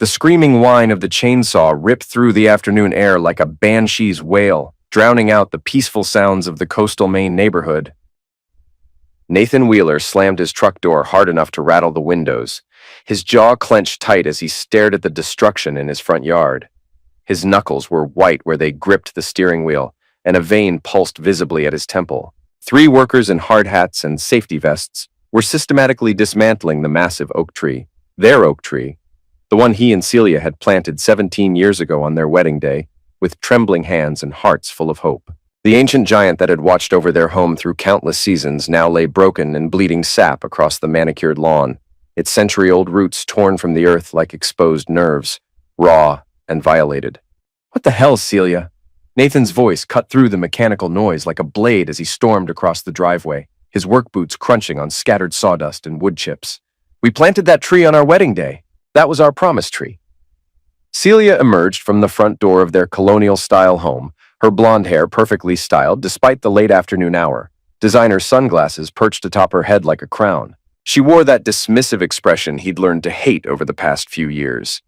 The screaming whine of the chainsaw ripped through the afternoon air like a banshee's wail, drowning out the peaceful sounds of the coastal Maine neighborhood. Nathan Wheeler slammed his truck door hard enough to rattle the windows, his jaw clenched tight as he stared at the destruction in his front yard. His knuckles were white where they gripped the steering wheel, and a vein pulsed visibly at his temple. 3 workers in hard hats and safety vests were systematically dismantling the massive oak tree, their oak tree, the one he and Celia had planted 17 years ago on their wedding day, with trembling hands and hearts full of hope. The ancient giant that had watched over their home through countless seasons now lay broken and bleeding sap across the manicured lawn, its century-old roots torn from the earth like exposed nerves, raw and violated. "What the hell, Celia?" Nathan's voice cut through the mechanical noise like a blade as he stormed across the driveway, his work boots crunching on scattered sawdust and wood chips. "We planted that tree on our wedding day. That was our promise tree." Celia emerged from the front door of their colonial-style home, her blonde hair perfectly styled despite the late afternoon hour, designer sunglasses perched atop her head like a crown. She wore that dismissive expression he'd learned to hate over the past few years.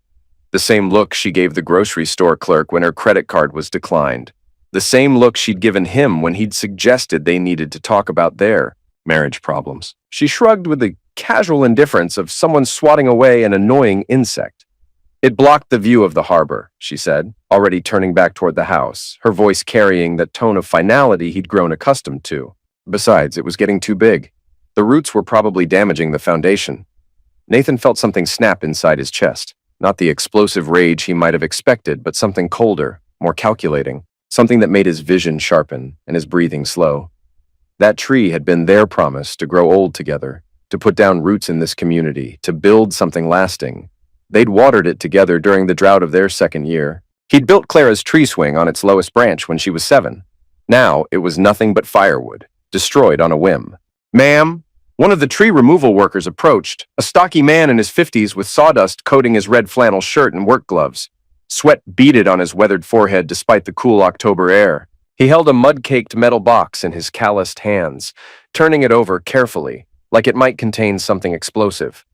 The same look she gave the grocery store clerk when her credit card was declined. The same look she'd given him when he'd suggested they needed to talk about their marriage problems. She shrugged with the casual indifference of someone swatting away an annoying insect. "It blocked the view of the harbor," she said, already turning back toward the house, her voice carrying that tone of finality he'd grown accustomed to. Besides, it was getting too big. The roots were probably damaging the foundation. Nathan felt something snap inside his chest. Not the explosive rage he might have expected, but something colder, more calculating, something that made his vision sharpen and his breathing slow. That tree had been their promise to grow old together, to put down roots in this community, to build something lasting. They'd watered it together during the drought of their second year. He'd built Clara's tree swing on its lowest branch when she was 7. Now it was nothing but firewood, destroyed on a whim. "Ma'am?" One of the tree removal workers approached, a stocky man in his 50s with sawdust coating his red flannel shirt and work gloves. Sweat beaded on his weathered forehead despite the cool October air. He held a mud-caked metal box in his calloused hands, turning it over carefully, like it might contain something explosive.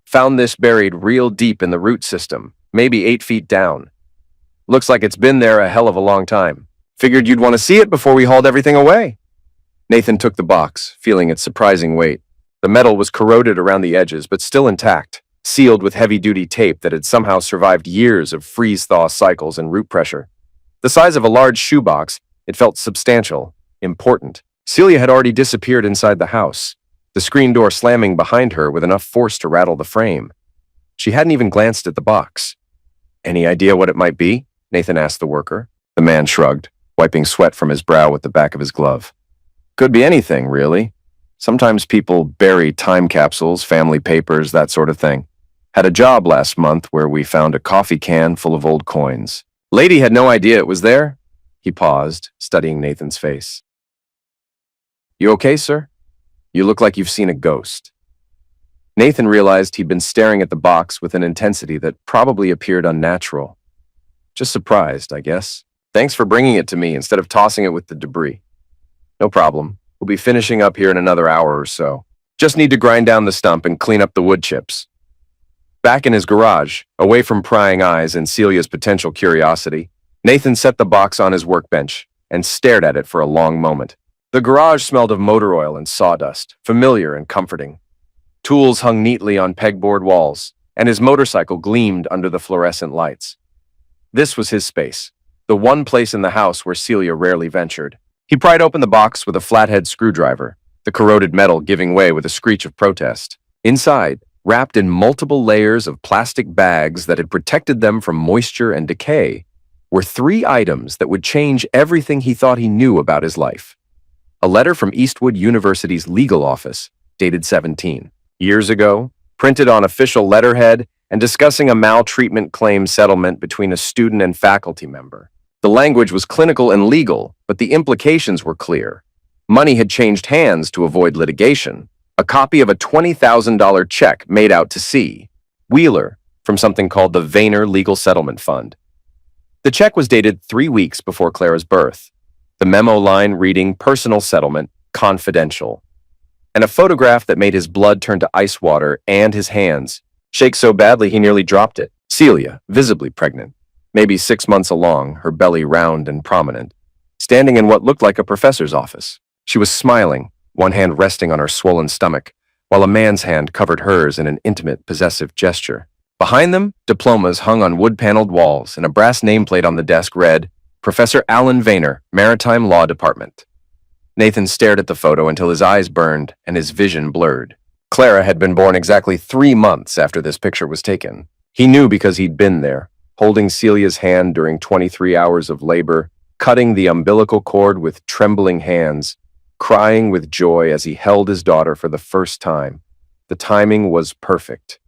"Found this buried real deep in the root system, maybe 8 feet down. Looks like it's been there a hell of a long time. Figured you'd want to see it before we hauled everything away." Nathan took the box, feeling its surprising weight. The metal was corroded around the edges, but still intact, sealed with heavy-duty tape that had somehow survived years of freeze-thaw cycles and root pressure. The size of a large shoebox, it felt substantial, important. Celia had already disappeared inside the house, the screen door slamming behind her with enough force to rattle the frame. She hadn't even glanced at the box. "Any idea what it might be?" Nathan asked the worker. The man shrugged, wiping sweat from his brow with the back of his glove. "Could be anything, really. Sometimes people bury time capsules, family papers, that sort of thing. Had a job last month where we found a coffee can full of old coins. Lady had no idea it was there." He paused, studying Nathan's face. "You okay, sir? You look like you've seen a ghost." Nathan realized he'd been staring at the box with an intensity that probably appeared unnatural. "Just surprised, I guess. Thanks for bringing it to me instead of tossing it with the debris." "No problem. We'll be finishing up here in another hour or so. Just need to grind down the stump and clean up the wood chips." Back in his garage, away from prying eyes and Celia's potential curiosity, Nathan set the box on his workbench and stared at it for a long moment. The garage smelled of motor oil and sawdust, familiar and comforting. Tools hung neatly on pegboard walls, and his motorcycle gleamed under the fluorescent lights. This was his space, the one place in the house where Celia rarely ventured. He pried open the box with a flathead screwdriver, the corroded metal giving way with a screech of protest. Inside, wrapped in multiple layers of plastic bags that had protected them from moisture and decay, were 3 items that would change everything he thought he knew about his life. A letter from Eastwood University's legal office, dated 17 years ago, printed on official letterhead and discussing a maltreatment claim settlement between a student and faculty member. The language was clinical and legal, but the implications were clear. Money had changed hands to avoid litigation. A copy of a $20,000 check made out to C. Wheeler from something called the Vayner Legal Settlement Fund. The check was dated 3 weeks before Clara's birth. The memo line reading "Personal Settlement, Confidential," and a photograph that made his blood turn to ice water and his hands shake so badly he nearly dropped it. Celia, visibly pregnant, maybe 6 months along, her belly round and prominent, standing in what looked like a professor's office. She was smiling, one hand resting on her swollen stomach, while a man's hand covered hers in an intimate, possessive gesture. Behind them, diplomas hung on wood-paneled walls, and a brass nameplate on the desk read, Professor Alan Vayner, Maritime Law Department. Nathan stared at the photo until his eyes burned and his vision blurred. Clara had been born exactly 3 months after this picture was taken. He knew because he'd been there, holding Celia's hand during 23 hours of labor, cutting the umbilical cord with trembling hands, crying with joy as he held his daughter for the first time. The timing was perfect.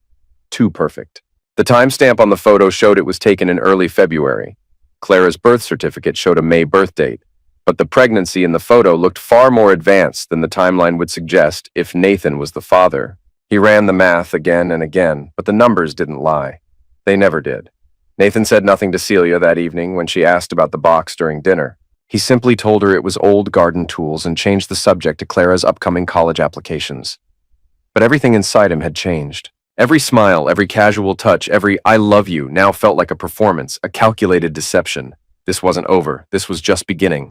Too perfect. The timestamp on the photo showed it was taken in early February. Clara's birth certificate showed a May birth date, but the pregnancy in the photo looked far more advanced than the timeline would suggest if Nathan was the father. He ran the math again and again, but the numbers didn't lie. They never did. Nathan said nothing to Celia that evening when she asked about the box during dinner. He simply told her it was old garden tools and changed the subject to Clara's upcoming college applications. But everything inside him had changed. Every smile, every casual touch, every I love you now felt like a performance, a calculated deception. This wasn't over. This was just beginning.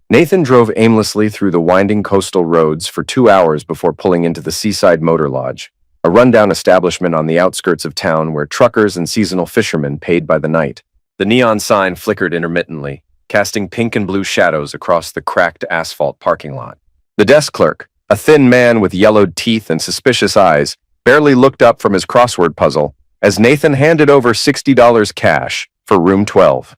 Nathan drove aimlessly through the winding coastal roads for 2 hours before pulling into the Seaside Motor Lodge, a rundown establishment on the outskirts of town where truckers and seasonal fishermen paid by the night. The neon sign flickered intermittently, casting pink and blue shadows across the cracked asphalt parking lot. The desk clerk, a thin man with yellowed teeth and suspicious eyes, barely looked up from his crossword puzzle as Nathan handed over $60 cash for room 12.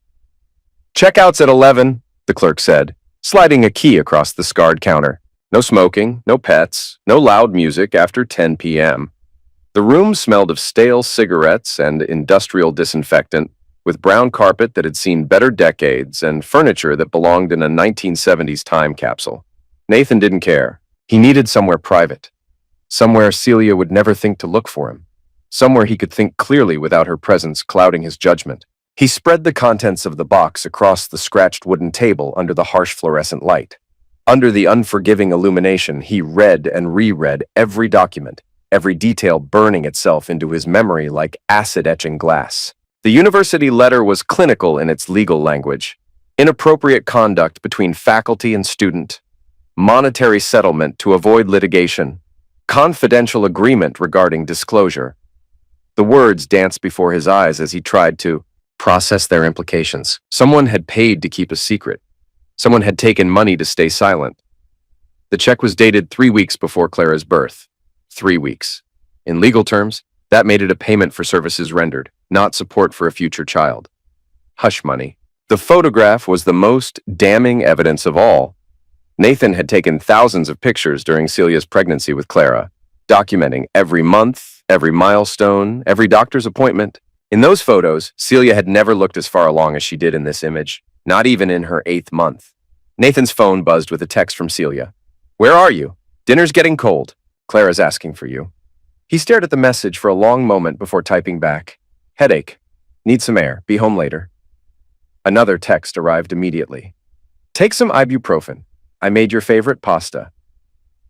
"Checkout's at 11, the clerk said, sliding a key across the scarred counter. No smoking, no pets, no loud music after 10 p.m. The room smelled of stale cigarettes and industrial disinfectant, with brown carpet that had seen better decades and furniture that belonged in a 1970s time capsule. Nathan didn't care. He needed somewhere private. Somewhere Celia would never think to look for him. Somewhere he could think clearly without her presence clouding his judgment. He spread the contents of the box across the scratched wooden table under the harsh fluorescent light. Under the unforgiving illumination, he read and reread every document, every detail burning itself into his memory like acid-etching glass. The university letter was clinical in its legal language. Inappropriate conduct between faculty and student, monetary settlement to avoid litigation, confidential agreement regarding disclosure. The words danced before his eyes as he tried to process their implications. Someone had paid to keep a secret. Someone had taken money to stay silent. The check was dated 3 weeks before Clara's birth. 3 weeks. In legal terms, that made it a payment for services rendered, not support for a future child. Hush money. The photograph was the most damning evidence of all. Nathan had taken thousands of pictures during Celia's pregnancy with Clara, documenting every month, every milestone, every doctor's appointment. In those photos, Celia had never looked as far along as she did in this image, not even in her 8th month. Nathan's phone buzzed with a text from Celia. "Where are you? Dinner's getting cold. Clara's asking for you." He stared at the message for a long moment before typing back, "Headache. Need some air. Be home later." Another text arrived immediately. "Take some ibuprofen. I made your favorite pasta."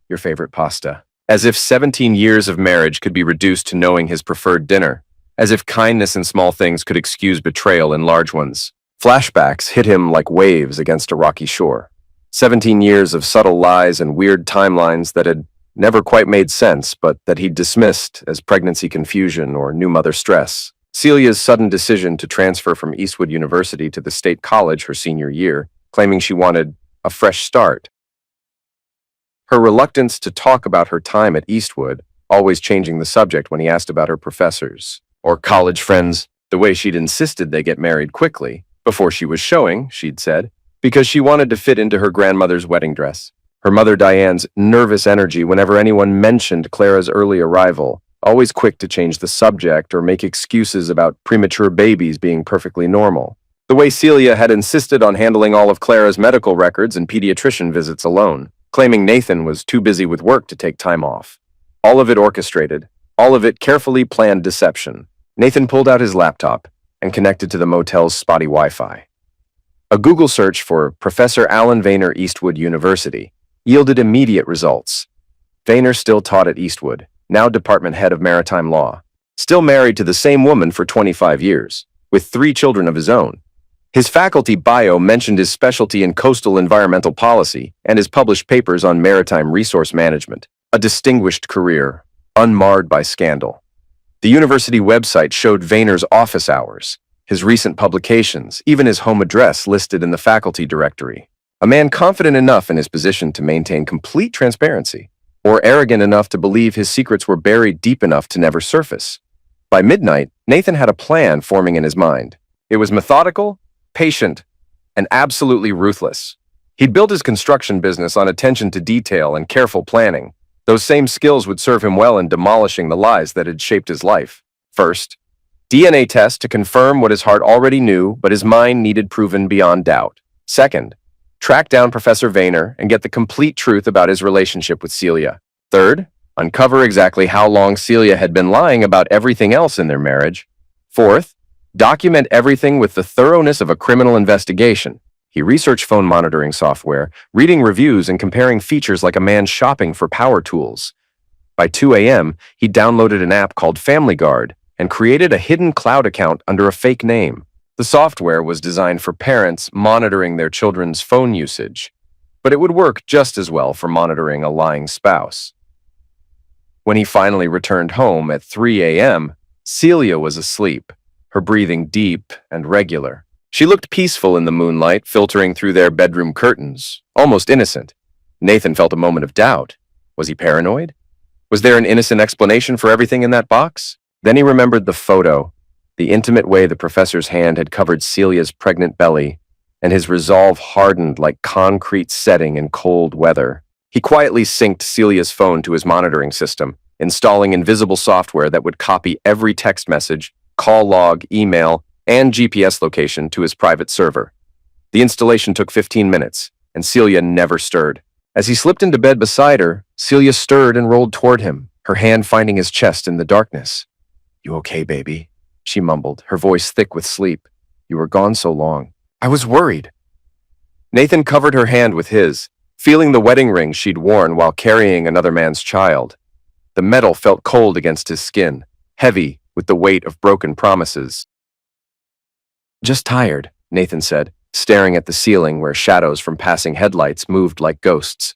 Your favorite pasta. As if 17 years of marriage could be reduced to knowing his preferred dinner. As if kindness in small things could excuse betrayal in large ones. Flashbacks hit him like waves against a rocky shore. 17 years of subtle lies and weird timelines that had never quite made sense, but that he'd dismissed as pregnancy confusion or new mother stress. Celia's sudden decision to transfer from Eastwood University to the state college her senior year, claiming she wanted a fresh start. Her reluctance to talk about her time at Eastwood, always changing the subject when he asked about her professors or college friends, the way she'd insisted they get married quickly, before she was showing, she'd said, because she wanted to fit into her grandmother's wedding dress. Her mother Diane's nervous energy whenever anyone mentioned Clara's early arrival, always quick to change the subject or make excuses about premature babies being perfectly normal. The way Celia had insisted on handling all of Clara's medical records and pediatrician visits alone, claiming Nathan was too busy with work to take time off. All of it orchestrated, all of it carefully planned deception. Nathan pulled out his laptop and connected to the motel's spotty Wi-Fi. A Google search for Professor Alan Vayner, Eastwood University, yielded immediate results. Vayner still taught at Eastwood, now department head of maritime law. still married to the same woman for 25 years, with 3 children of his own. His faculty bio mentioned his specialty in coastal environmental policy and his published papers on maritime resource management, a distinguished career, unmarred by scandal. The university website showed Vayner's office hours, his recent publications, even his home address listed in the faculty directory. A man confident enough in his position to maintain complete transparency, or arrogant enough to believe his secrets were buried deep enough to never surface. By midnight, Nathan had a plan forming in his mind. It was methodical, patient, and absolutely ruthless. He'd built his construction business on attention to detail and careful planning. Those same skills would serve him well in demolishing the lies that had shaped his life. First, DNA test to confirm what his heart already knew, but his mind needed proven beyond doubt. Second, track down Professor Vayner and get the complete truth about his relationship with Celia. Third, uncover exactly how long Celia had been lying about everything else in their marriage. Fourth, document everything with the thoroughness of a criminal investigation. He researched phone monitoring software, reading reviews and comparing features like a man shopping for power tools. By 2 a.m., he downloaded an app called Family Guard and created a hidden cloud account under a fake name. The software was designed for parents monitoring their children's phone usage, but it would work just as well for monitoring a lying spouse. When he finally returned home at 3 a.m., Celia was asleep, her breathing deep and regular. She looked peaceful in the moonlight filtering through their bedroom curtains, almost innocent. Nathan felt a moment of doubt. Was he paranoid? Was there an innocent explanation for everything in that box? Then he remembered the photo, the intimate way the professor's hand had covered Celia's pregnant belly, and his resolve hardened like concrete setting in cold weather. He quietly synced Celia's phone to his monitoring system, installing invisible software that would copy every text message, call log, email, and GPS location to his private server. The installation took 15 minutes, and Celia never stirred. As he slipped into bed beside her, Celia stirred and rolled toward him, her hand finding his chest in the darkness. "You okay, baby?" she mumbled, her voice thick with sleep. "You were gone so long. I was worried." Nathan covered her hand with his, feeling the wedding ring she'd worn while carrying another man's child. The metal felt cold against his skin, heavy with the weight of broken promises. "Just tired," Nathan said, staring at the ceiling where shadows from passing headlights moved like ghosts.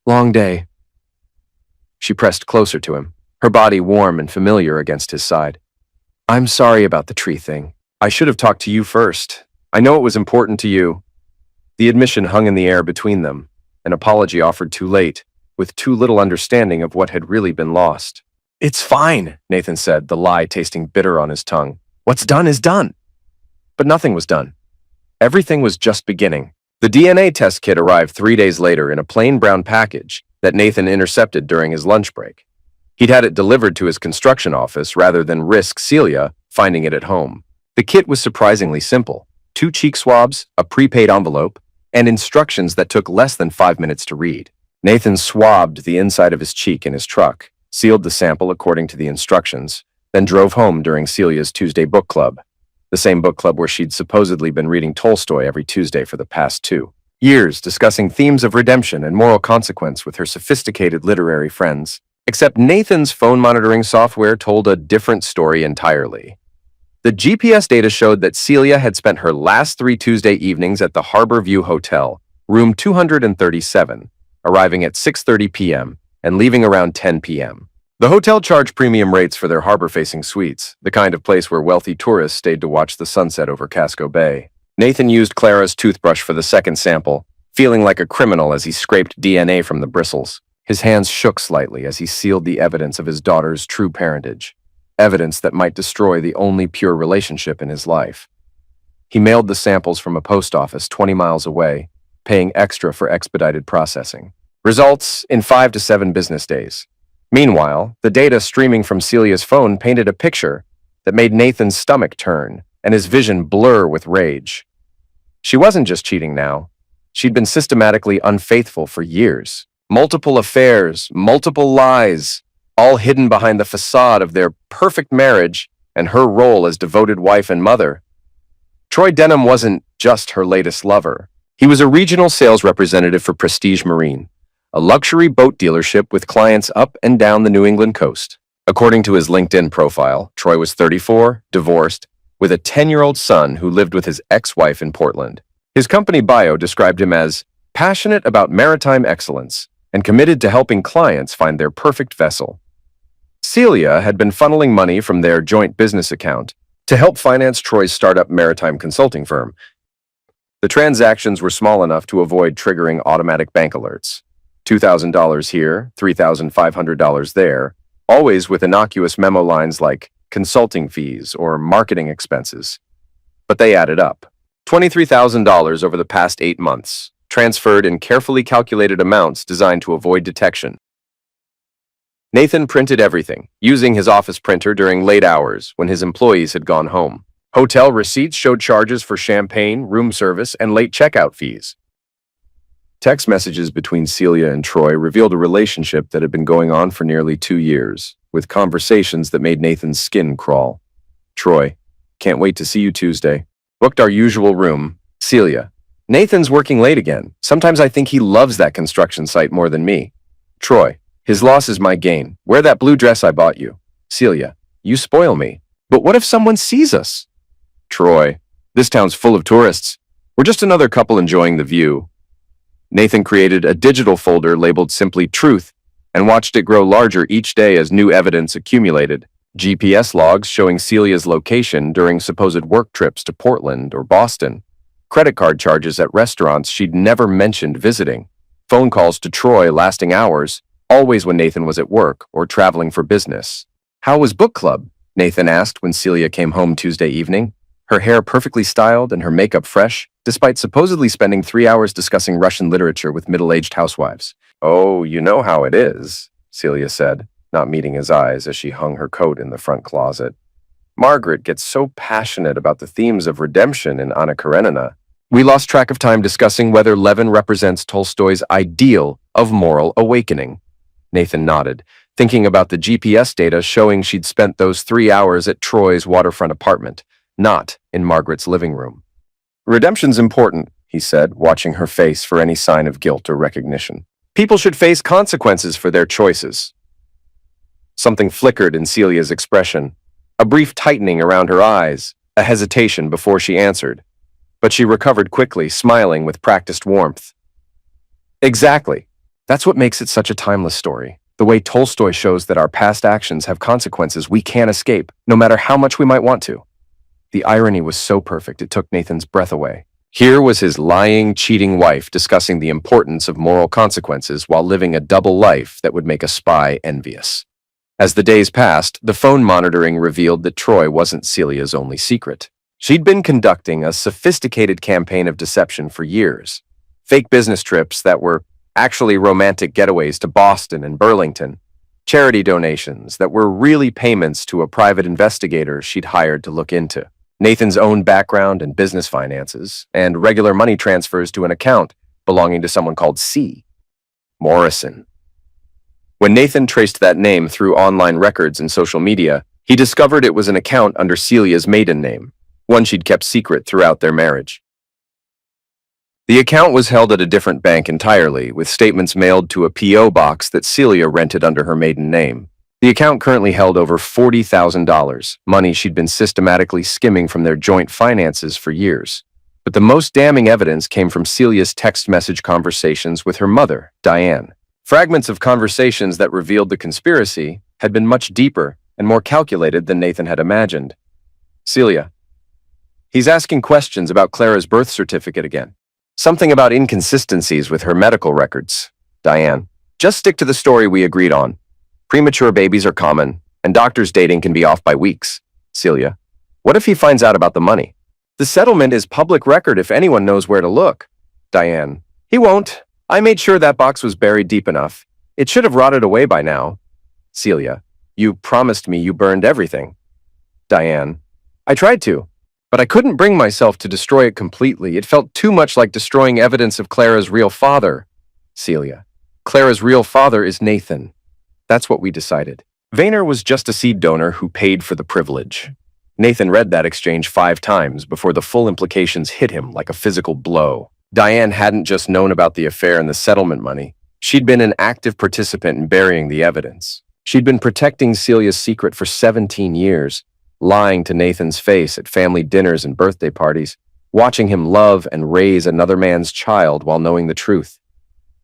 "Long day." She pressed closer to him, her body warm and familiar against his side. "I'm sorry about the tree thing. I should have talked to you first. I know it was important to you." The admission hung in the air between them, an apology offered too late, with too little understanding of what had really been lost. "It's fine," Nathan said, the lie tasting bitter on his tongue. "What's done is done." But nothing was done. Everything was just beginning. The DNA test kit arrived 3 days later in a plain brown package that Nathan intercepted during his lunch break. He'd had it delivered to his construction office rather than risk Celia finding it at home. The kit was surprisingly simple: 2 cheek swabs, a prepaid envelope, and instructions that took less than 5 minutes to read. Nathan swabbed the inside of his cheek in his truck, sealed the sample according to the instructions, then drove home during Celia's Tuesday book club, the same book club where she'd supposedly been reading Tolstoy every Tuesday for the past 2 years, discussing themes of redemption and moral consequence with her sophisticated literary friends. Except Nathan's phone monitoring software told a different story entirely. The GPS data showed that Celia had spent her last 3 Tuesday evenings at the Harbor View Hotel, room 237, arriving at 6:30 p.m. and leaving around 10 p.m. The hotel charged premium rates for their harbor-facing suites, the kind of place where wealthy tourists stayed to watch the sunset over Casco Bay. Nathan used Clara's toothbrush for the second sample, feeling like a criminal as he scraped DNA from the bristles. His hands shook slightly as he sealed the evidence of his daughter's true parentage, evidence that might destroy the only pure relationship in his life. He mailed the samples from a post office 20 miles away, paying extra for expedited processing. Results in 5 to 7 business days. Meanwhile, the data streaming from Celia's phone painted a picture that made Nathan's stomach turn and his vision blur with rage. She wasn't just cheating now. She'd been systematically unfaithful for years. Multiple affairs, multiple lies, all hidden behind the facade of their perfect marriage and her role as devoted wife and mother. Troy Denham wasn't just her latest lover. He was a regional sales representative for Prestige Marine, a luxury boat dealership with clients up and down the New England coast. According to his LinkedIn profile, Troy was 34, divorced, with a 10-year-old son who lived with his ex-wife in Portland. His company bio described him as passionate about maritime excellence and committed to helping clients find their perfect vessel. Celia had been funneling money from their joint business account to help finance Troy's startup maritime consulting firm. The transactions were small enough to avoid triggering automatic bank alerts. $2,000 here, $3,500 there, always with innocuous memo lines like consulting fees or marketing expenses. But they added up. $23,000 over the past 8 months, transferred in carefully calculated amounts designed to avoid detection. Nathan printed everything, using his office printer during late hours when his employees had gone home. Hotel receipts showed charges for champagne, room service, and late checkout fees. Text messages between Celia and Troy revealed a relationship that had been going on for nearly 2 years, with conversations that made Nathan's skin crawl. Troy, can't wait to see you Tuesday. Booked our usual room. Celia, Nathan's working late again. Sometimes I think he loves that construction site more than me. Troy, his loss is my gain. Wear that blue dress I bought you. Celia, you spoil me. But what if someone sees us? Troy, this town's full of tourists. We're just another couple enjoying the view. Nathan created a digital folder labeled simply Truth and watched it grow larger each day as new evidence accumulated. GPS logs showing Celia's location during supposed work trips to Portland or Boston. Credit card charges at restaurants she'd never mentioned visiting. Phone calls to Troy lasting hours, always when Nathan was at work or traveling for business. How was book club? Nathan asked when Celia came home Tuesday evening, her hair perfectly styled and her makeup fresh, despite supposedly spending 3 hours discussing Russian literature with middle-aged housewives. Oh, you know how it is, Celia said, not meeting his eyes as she hung her coat in the front closet. Margaret gets so passionate about the themes of redemption in Anna Karenina. We lost track of time discussing whether Levin represents Tolstoy's ideal of moral awakening. Nathan nodded, thinking about the GPS data showing she'd spent those 3 hours at Troy's waterfront apartment, not in Margaret's living room. Redemption's important, he said, watching her face for any sign of guilt or recognition. People should face consequences for their choices. Something flickered in Celia's expression, a brief tightening around her eyes, a hesitation before she answered. But she recovered quickly, smiling with practiced warmth. Exactly. That's what makes it such a timeless story. The way Tolstoy shows that our past actions have consequences we can't escape, no matter how much we might want to. The irony was so perfect it took Nathan's breath away. Here was his lying, cheating wife discussing the importance of moral consequences while living a double life that would make a spy envious. As the days passed, the phone monitoring revealed that Troy wasn't Celia's only secret. She'd been conducting a sophisticated campaign of deception for years. Fake business trips that were actually romantic getaways to Boston and Burlington. Charity donations that were really payments to a private investigator she'd hired to look into. Nathan's own background and business finances, and regular money transfers to an account belonging to someone called C. Morrison. When Nathan traced that name through online records and social media, he discovered it was an account under Celia's maiden name, one she'd kept secret throughout their marriage. The account was held at a different bank entirely, with statements mailed to a P.O. box that Celia rented under her maiden name. The account currently held over $40,000, money she'd been systematically skimming from their joint finances for years. But the most damning evidence came from Celia's text message conversations with her mother, Diane. Fragments of conversations that revealed the conspiracy had been much deeper and more calculated than Nathan had imagined. Celia, he's asking questions about Clara's birth certificate again. Something about inconsistencies with her medical records. Diane, just stick to the story we agreed on. Premature babies are common, and doctors dating can be off by weeks. Celia, what if he finds out about the money? The settlement is public record if anyone knows where to look. Diane, he won't. I made sure that box was buried deep enough. It should have rotted away by now. Celia, you promised me you burned everything. Diane, I tried to. But I couldn't bring myself to destroy it completely. It felt too much like destroying evidence of Clara's real father. Celia, Clara's real father is Nathan. That's what we decided. Vayner was just a seed donor who paid for the privilege. Nathan read that exchange 5 times before the full implications hit him like a physical blow. Diane hadn't just known about the affair and the settlement money. She'd been an active participant in burying the evidence. She'd been protecting Celia's secret for 17 years, lying to Nathan's face at family dinners and birthday parties, watching him love and raise another man's child while knowing the truth.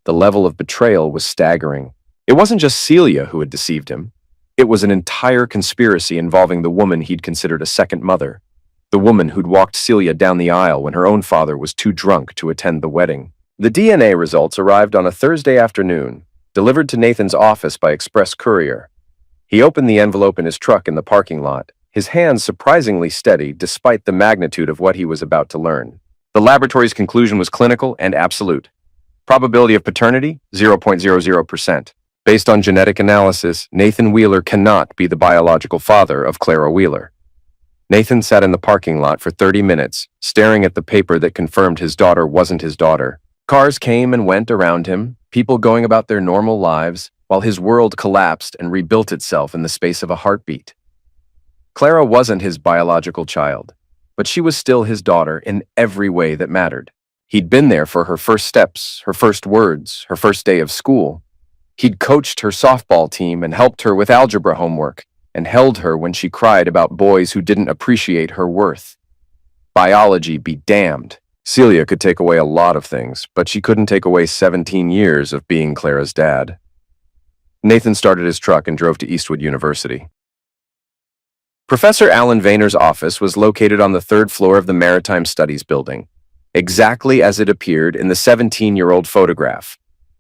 The level of betrayal was staggering. It wasn't just Celia who had deceived him. It was an entire conspiracy involving the woman he'd considered a second mother, the woman who'd walked Celia down the aisle when her own father was too drunk to attend the wedding. The DNA results arrived on a Thursday afternoon, delivered to Nathan's office by express courier. He opened the envelope in his truck in the parking lot, his hands surprisingly steady despite the magnitude of what he was about to learn. The laboratory's conclusion was clinical and absolute. Probability of paternity, 0.00%. Based on genetic analysis, Nathan Wheeler cannot be the biological father of Clara Wheeler. Nathan sat in the parking lot for 30 minutes, staring at the paper that confirmed his daughter wasn't his daughter. Cars came and went around him, people going about their normal lives, while his world collapsed and rebuilt itself in the space of a heartbeat. Clara wasn't his biological child, but she was still his daughter in every way that mattered. He'd been there for her first steps, her first words, her first day of school. He'd coached her softball team and helped her with algebra homework, and held her when she cried about boys who didn't appreciate her worth. Biology be damned. Celia could take away a lot of things, but she couldn't take away 17 years of being Clara's dad. Nathan started his truck and drove to Eastwood University. Professor Alan Vayner's office was located on the third floor of the Maritime Studies building, exactly as it appeared in the 17-year-old photograph.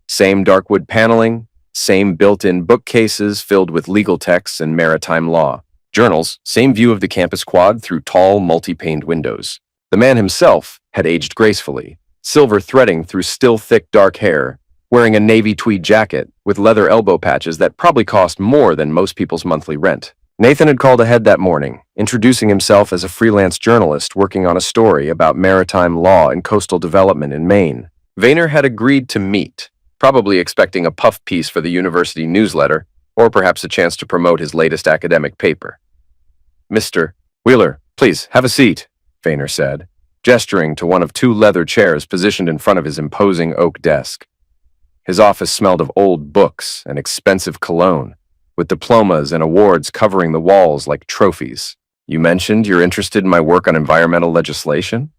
Same dark wood paneling, same built-in bookcases filled with legal texts and maritime law. Journals, same view of the campus quad through tall, multi-paned windows. The man himself had aged gracefully, silver threading through still thick dark hair, wearing a navy tweed jacket with leather elbow patches that probably cost more than most people's monthly rent. Nathan had called ahead that morning, introducing himself as a freelance journalist working on a story about maritime law and coastal development in Maine. Vayner had agreed to meet, probably expecting a puff piece for the university newsletter, or perhaps a chance to promote his latest academic paper. "Mr. Wheeler, please, have a seat," Vayner said, gesturing to one of two leather chairs positioned in front of his imposing oak desk. His office smelled of old books and expensive cologne, with diplomas and awards covering the walls like trophies. "You mentioned you're interested in my work on environmental legislation?"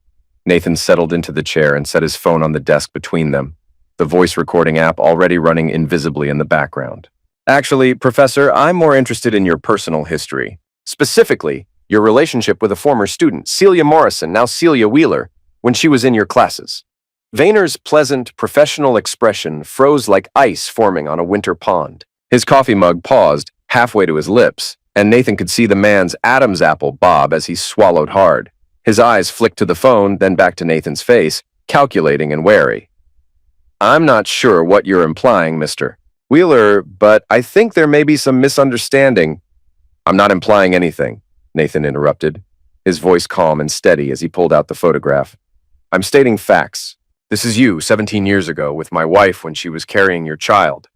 Nathan settled into the chair and set his phone on the desk between them, the voice recording app already running invisibly in the background. "Actually, Professor, I'm more interested in your personal history. Specifically, your relationship with a former student, Celia Morrison, now Celia Wheeler, when she was in your classes." Vayner's pleasant, professional expression froze like ice forming on a winter pond. His coffee mug paused, halfway to his lips, and Nathan could see the man's Adam's apple bob as he swallowed hard. His eyes flicked to the phone, then back to Nathan's face, calculating and wary. "I'm not sure what you're implying, Mr. Wheeler, but I think there may be some misunderstanding." "I'm not implying anything," Nathan interrupted, his voice calm and steady as he pulled out the photograph. "I'm stating facts. This is you 17 years ago with my wife when she was carrying your child."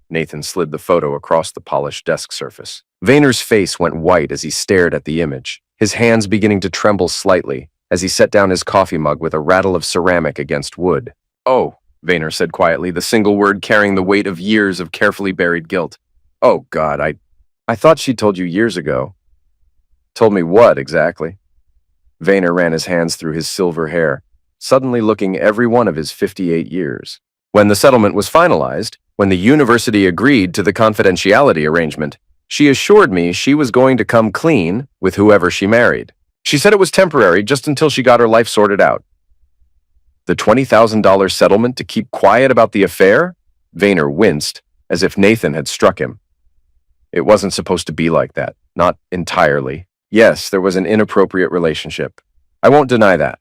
Nathan slid the photo across the polished desk surface. Vayner's face went white as he stared at the image, his hands beginning to tremble slightly as he set down his coffee mug with a rattle of ceramic against wood. "Oh," Vayner said quietly, the single word carrying the weight of years of carefully buried guilt. "Oh, God, I thought she told you years ago." "Told me what, exactly?" Vayner ran his hands through his silver hair, suddenly looking every one of his 58 years. "When the settlement was finalized, when the university agreed to the confidentiality arrangement, she assured me she was going to come clean with whoever she married. She said it was temporary just until she got her life sorted out." "The $20,000 settlement to keep quiet about the affair?" Vayner winced, as if Nathan had struck him. "It wasn't supposed to be like that. Not entirely. Yes, there was an inappropriate relationship. I won't deny that.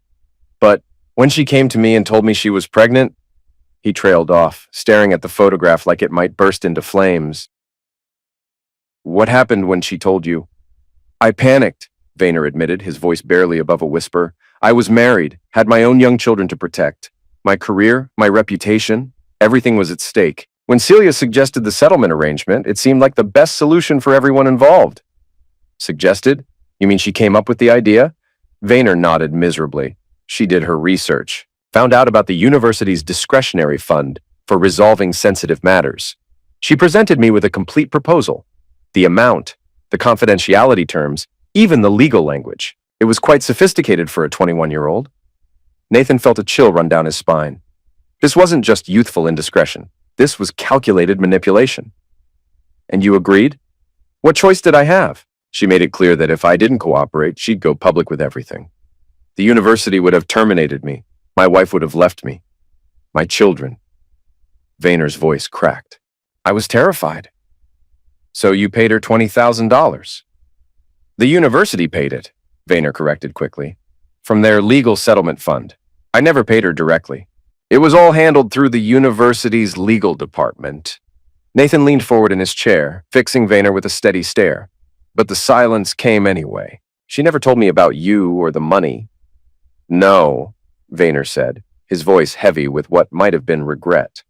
But when she came to me and told me she was pregnant," he trailed off, staring at the photograph like it might burst into flames. "What happened when she told you?" "I panicked," Vayner admitted, his voice barely above a whisper. "I was married, had my own young children to protect. My career, my reputation, everything was at stake. When Celia suggested the settlement arrangement, it seemed like the best solution for everyone involved." "Suggested? You mean she came up with the idea?" Vayner nodded miserably. "She did her research, found out about the university's discretionary fund for resolving sensitive matters. She presented me with a complete proposal. The amount, the confidentiality terms, even the legal language. It was quite sophisticated for a 21-year-old. Nathan felt a chill run down his spine. This wasn't just youthful indiscretion. This was calculated manipulation. And you agreed? What choice did I have? She made it clear that if I didn't cooperate, she'd go public with everything. The university would have terminated me. My wife would have left me. My children. Vayner's voice cracked. I was terrified. So you paid her $20,000. The university paid it, Vayner corrected quickly, from their legal settlement fund. I never paid her directly. It was all handled through the university's legal department. Nathan leaned forward in his chair, fixing Vayner with a steady stare. But the silence came anyway. She never told me about you or the money. No, Vayner said, his voice heavy with what might have been regret.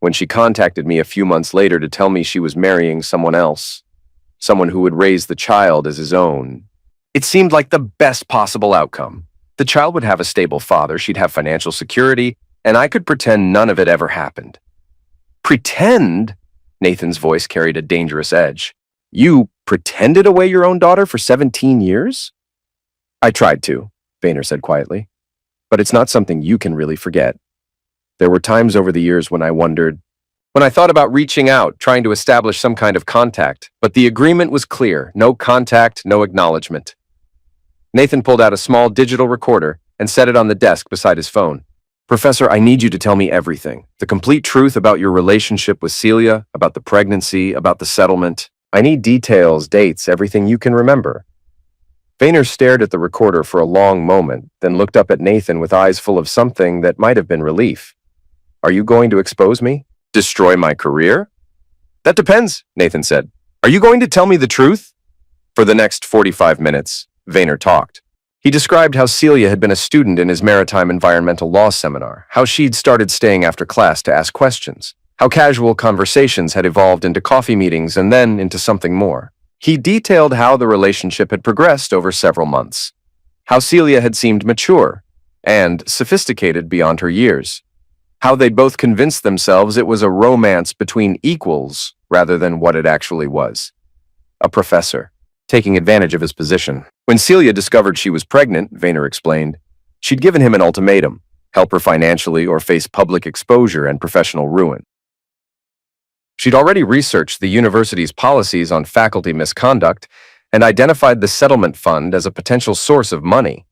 When she contacted me a few months later to tell me she was marrying someone else, someone who would raise the child as his own, it seemed like the best possible outcome. The child would have a stable father, she'd have financial security, and I could pretend none of it ever happened. Pretend? Nathan's voice carried a dangerous edge. You pretended away your own daughter for 17 years? I tried to, Vayner said quietly. But it's not something you can really forget. There were times over the years when I wondered, when I thought about reaching out, trying to establish some kind of contact, but the agreement was clear, no contact, no acknowledgement. Nathan pulled out a small digital recorder and set it on the desk beside his phone. Professor, I need you to tell me everything. The complete truth about your relationship with Celia, about the pregnancy, about the settlement. I need details, dates, everything you can remember. Vayner stared at the recorder for a long moment, then looked up at Nathan with eyes full of something that might have been relief. Are you going to expose me? Destroy my career? That depends, Nathan said. Are you going to tell me the truth? For the next 45 minutes, Vayner talked. He described how Celia had been a student in his maritime environmental law seminar, how she'd started staying after class to ask questions, how casual conversations had evolved into coffee meetings and then into something more. He detailed how the relationship had progressed over several months, how Celia had seemed mature and sophisticated beyond her years, how they'd both convinced themselves it was a romance between equals rather than what it actually was. A professor, taking advantage of his position. When Celia discovered she was pregnant, Vayner explained, she'd given him an ultimatum, help her financially or face public exposure and professional ruin. She'd already researched the university's policies on faculty misconduct and identified the settlement fund as a potential source of money.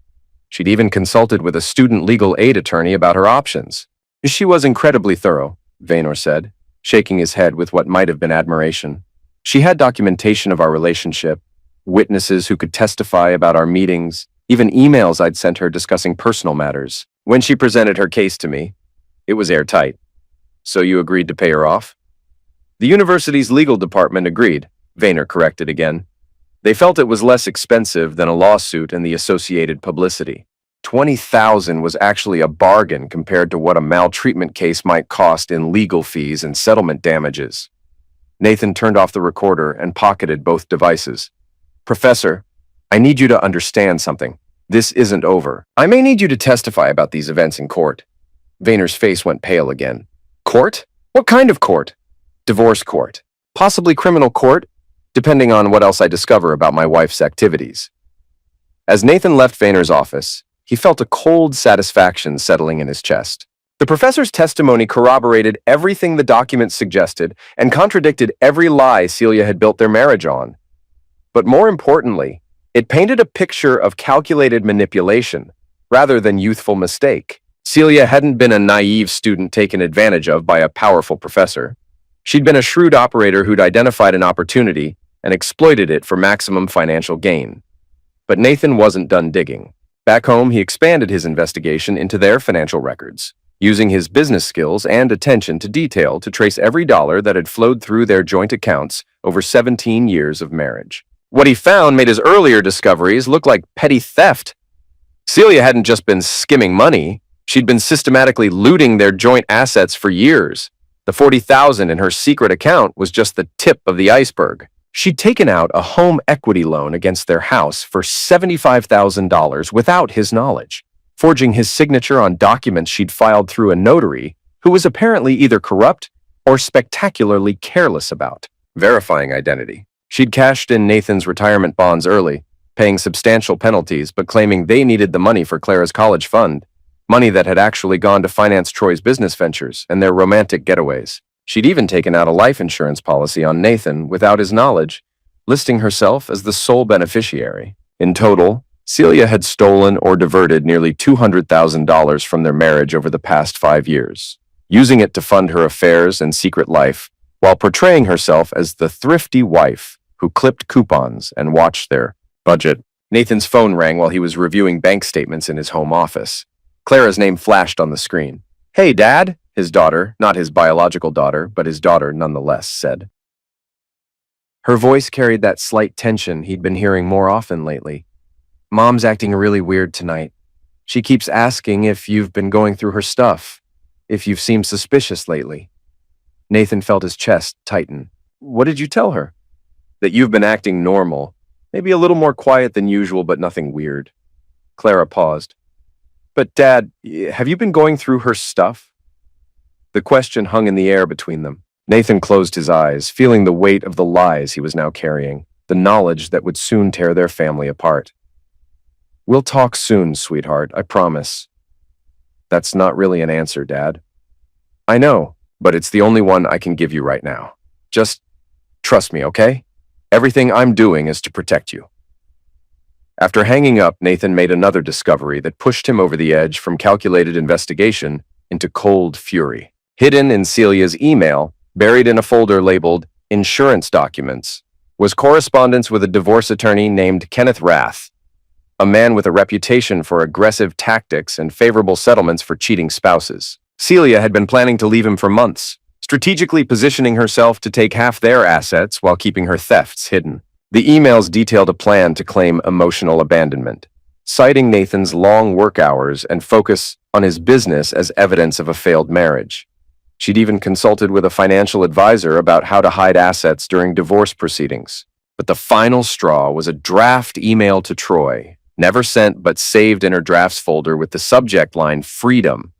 She'd even consulted with a student legal aid attorney about her options. She was incredibly thorough, Vayner said, shaking his head with what might have been admiration. She had documentation of our relationship, witnesses who could testify about our meetings, even emails I'd sent her discussing personal matters. When she presented her case to me, it was airtight. So you agreed to pay her off? The university's legal department agreed, Vayner corrected again. They felt it was less expensive than a lawsuit and the associated publicity. $20,000 was actually a bargain compared to what a maltreatment case might cost in legal fees and settlement damages. Nathan turned off the recorder and pocketed both devices. Professor, I need you to understand something. This isn't over. I may need you to testify about these events in court. Vayner's face went pale again. Court? What kind of court? Divorce court. Possibly criminal court, depending on what else I discover about my wife's activities. As Nathan left Vayner's office, he felt a cold satisfaction settling in his chest. The professor's testimony corroborated everything the documents suggested and contradicted every lie Celia had built their marriage on. But more importantly, it painted a picture of calculated manipulation rather than youthful mistake. Celia hadn't been a naive student taken advantage of by a powerful professor. She'd been a shrewd operator who'd identified an opportunity and exploited it for maximum financial gain. But Nathan wasn't done digging. Back home, he expanded his investigation into their financial records, using his business skills and attention to detail to trace every dollar that had flowed through their joint accounts over 17 years of marriage. What he found made his earlier discoveries look like petty theft. Celia hadn't just been skimming money, she'd been systematically looting their joint assets for years. The $40,000 in her secret account was just the tip of the iceberg. She'd taken out a home equity loan against their house for $75,000 without his knowledge, forging his signature on documents she'd filed through a notary who was apparently either corrupt, or spectacularly careless about. Verifying identity. She'd cashed in Nathan's retirement bonds early, paying substantial penalties but claiming they needed the money for Clara's college fund, money that had actually gone to finance Troy's business ventures and their romantic getaways. She'd even taken out a life insurance policy on Nathan without his knowledge, listing herself as the sole beneficiary. In total, Celia had stolen or diverted nearly $200,000 from their marriage over the past 5 years, using it to fund her affairs and secret life, while portraying herself as the thrifty wife who clipped coupons and watched their budget. Nathan's phone rang while he was reviewing bank statements in his home office. Clara's name flashed on the screen. "Hey, Dad," his daughter, not his biological daughter, but his daughter nonetheless, said. Her voice carried that slight tension he'd been hearing more often lately. "Mom's acting really weird tonight. She keeps asking if you've been going through her stuff, if you've seemed suspicious lately." Nathan felt his chest tighten. "What did you tell her?" "That you've been acting normal, maybe a little more quiet than usual, but nothing weird." Clara paused. "But Dad, have you been going through her stuff?" The question hung in the air between them. Nathan closed his eyes, feeling the weight of the lies he was now carrying, the knowledge that would soon tear their family apart. "We'll talk soon, sweetheart, I promise." "That's not really an answer, Dad." "I know, but it's the only one I can give you right now. Just trust me, okay? Everything I'm doing is to protect you." After hanging up, Nathan made another discovery that pushed him over the edge from calculated investigation into cold fury. Hidden in Celia's email, buried in a folder labeled Insurance Documents, was correspondence with a divorce attorney named Kenneth Rath, a man with a reputation for aggressive tactics and favorable settlements for cheating spouses. Celia had been planning to leave him for months, strategically positioning herself to take half their assets while keeping her thefts hidden. The emails detailed a plan to claim emotional abandonment, citing Nathan's long work hours and focus on his business as evidence of a failed marriage. She'd even consulted with a financial advisor about how to hide assets during divorce proceedings. But the final straw was a draft email to Troy, never sent but saved in her drafts folder with the subject line "Freedom."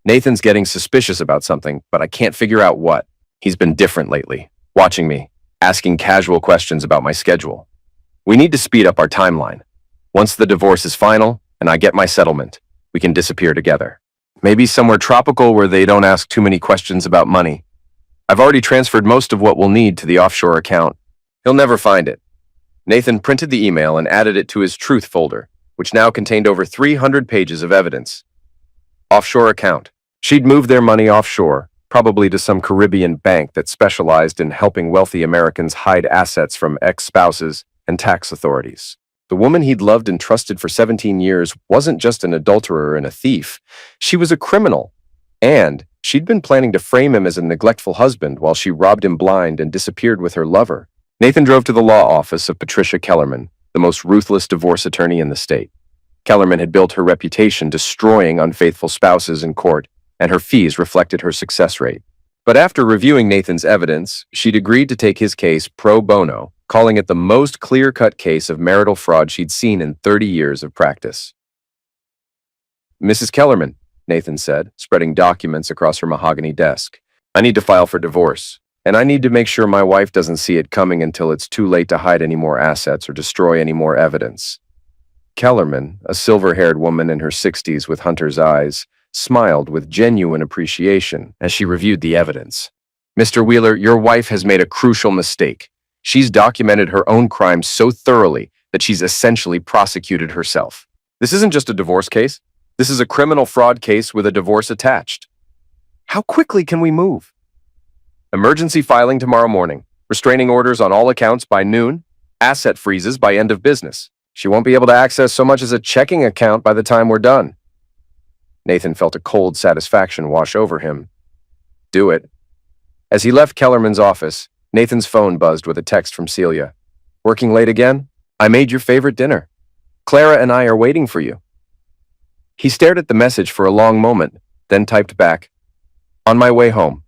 "Nathan's getting suspicious about something, but I can't figure out what. He's been different lately, watching me, asking casual questions about my schedule. We need to speed up our timeline. Once the divorce is final and I get my settlement, we can disappear together. Maybe somewhere tropical where they don't ask too many questions about money. I've already transferred most of what we'll need to the offshore account. He'll never find it." Nathan printed the email and added it to his truth folder, which now contained over 300 pages of evidence. Offshore account. She'd moved their money offshore, probably to some Caribbean bank that specialized in helping wealthy Americans hide assets from ex-spouses and tax authorities. The woman he'd loved and trusted for 17 years wasn't just an adulterer and a thief. She was a criminal. And she'd been planning to frame him as a neglectful husband while she robbed him blind and disappeared with her lover. Nathan drove to the law office of Patricia Kellerman, the most ruthless divorce attorney in the state. Kellerman had built her reputation destroying unfaithful spouses in court, and her fees reflected her success rate. But after reviewing Nathan's evidence, she'd agreed to take his case pro bono, calling it the most clear-cut case of marital fraud she'd seen in 30 years of practice. "Mrs. Kellerman," Nathan said, spreading documents across her mahogany desk, "I need to file for divorce, and I need to make sure my wife doesn't see it coming until it's too late to hide any more assets or destroy any more evidence." Kellerman, a silver-haired woman in her 60s with hunter's eyes, smiled with genuine appreciation as she reviewed the evidence. "Mr. Wheeler, your wife has made a crucial mistake. She's documented her own crimes so thoroughly that she's essentially prosecuted herself. This isn't just a divorce case. This is a criminal fraud case with a divorce attached. How quickly can we move?" "Emergency filing tomorrow morning. Restraining orders on all accounts by noon. Asset freezes by end of business. She won't be able to access so much as a checking account by the time we're done." Nathan felt a cold satisfaction wash over him. "Do it." As he left Kellerman's office, Nathan's phone buzzed with a text from Celia. "Working late again? I made your favorite dinner. Clara and I are waiting for you." He stared at the message for a long moment, then typed back, "On my way home.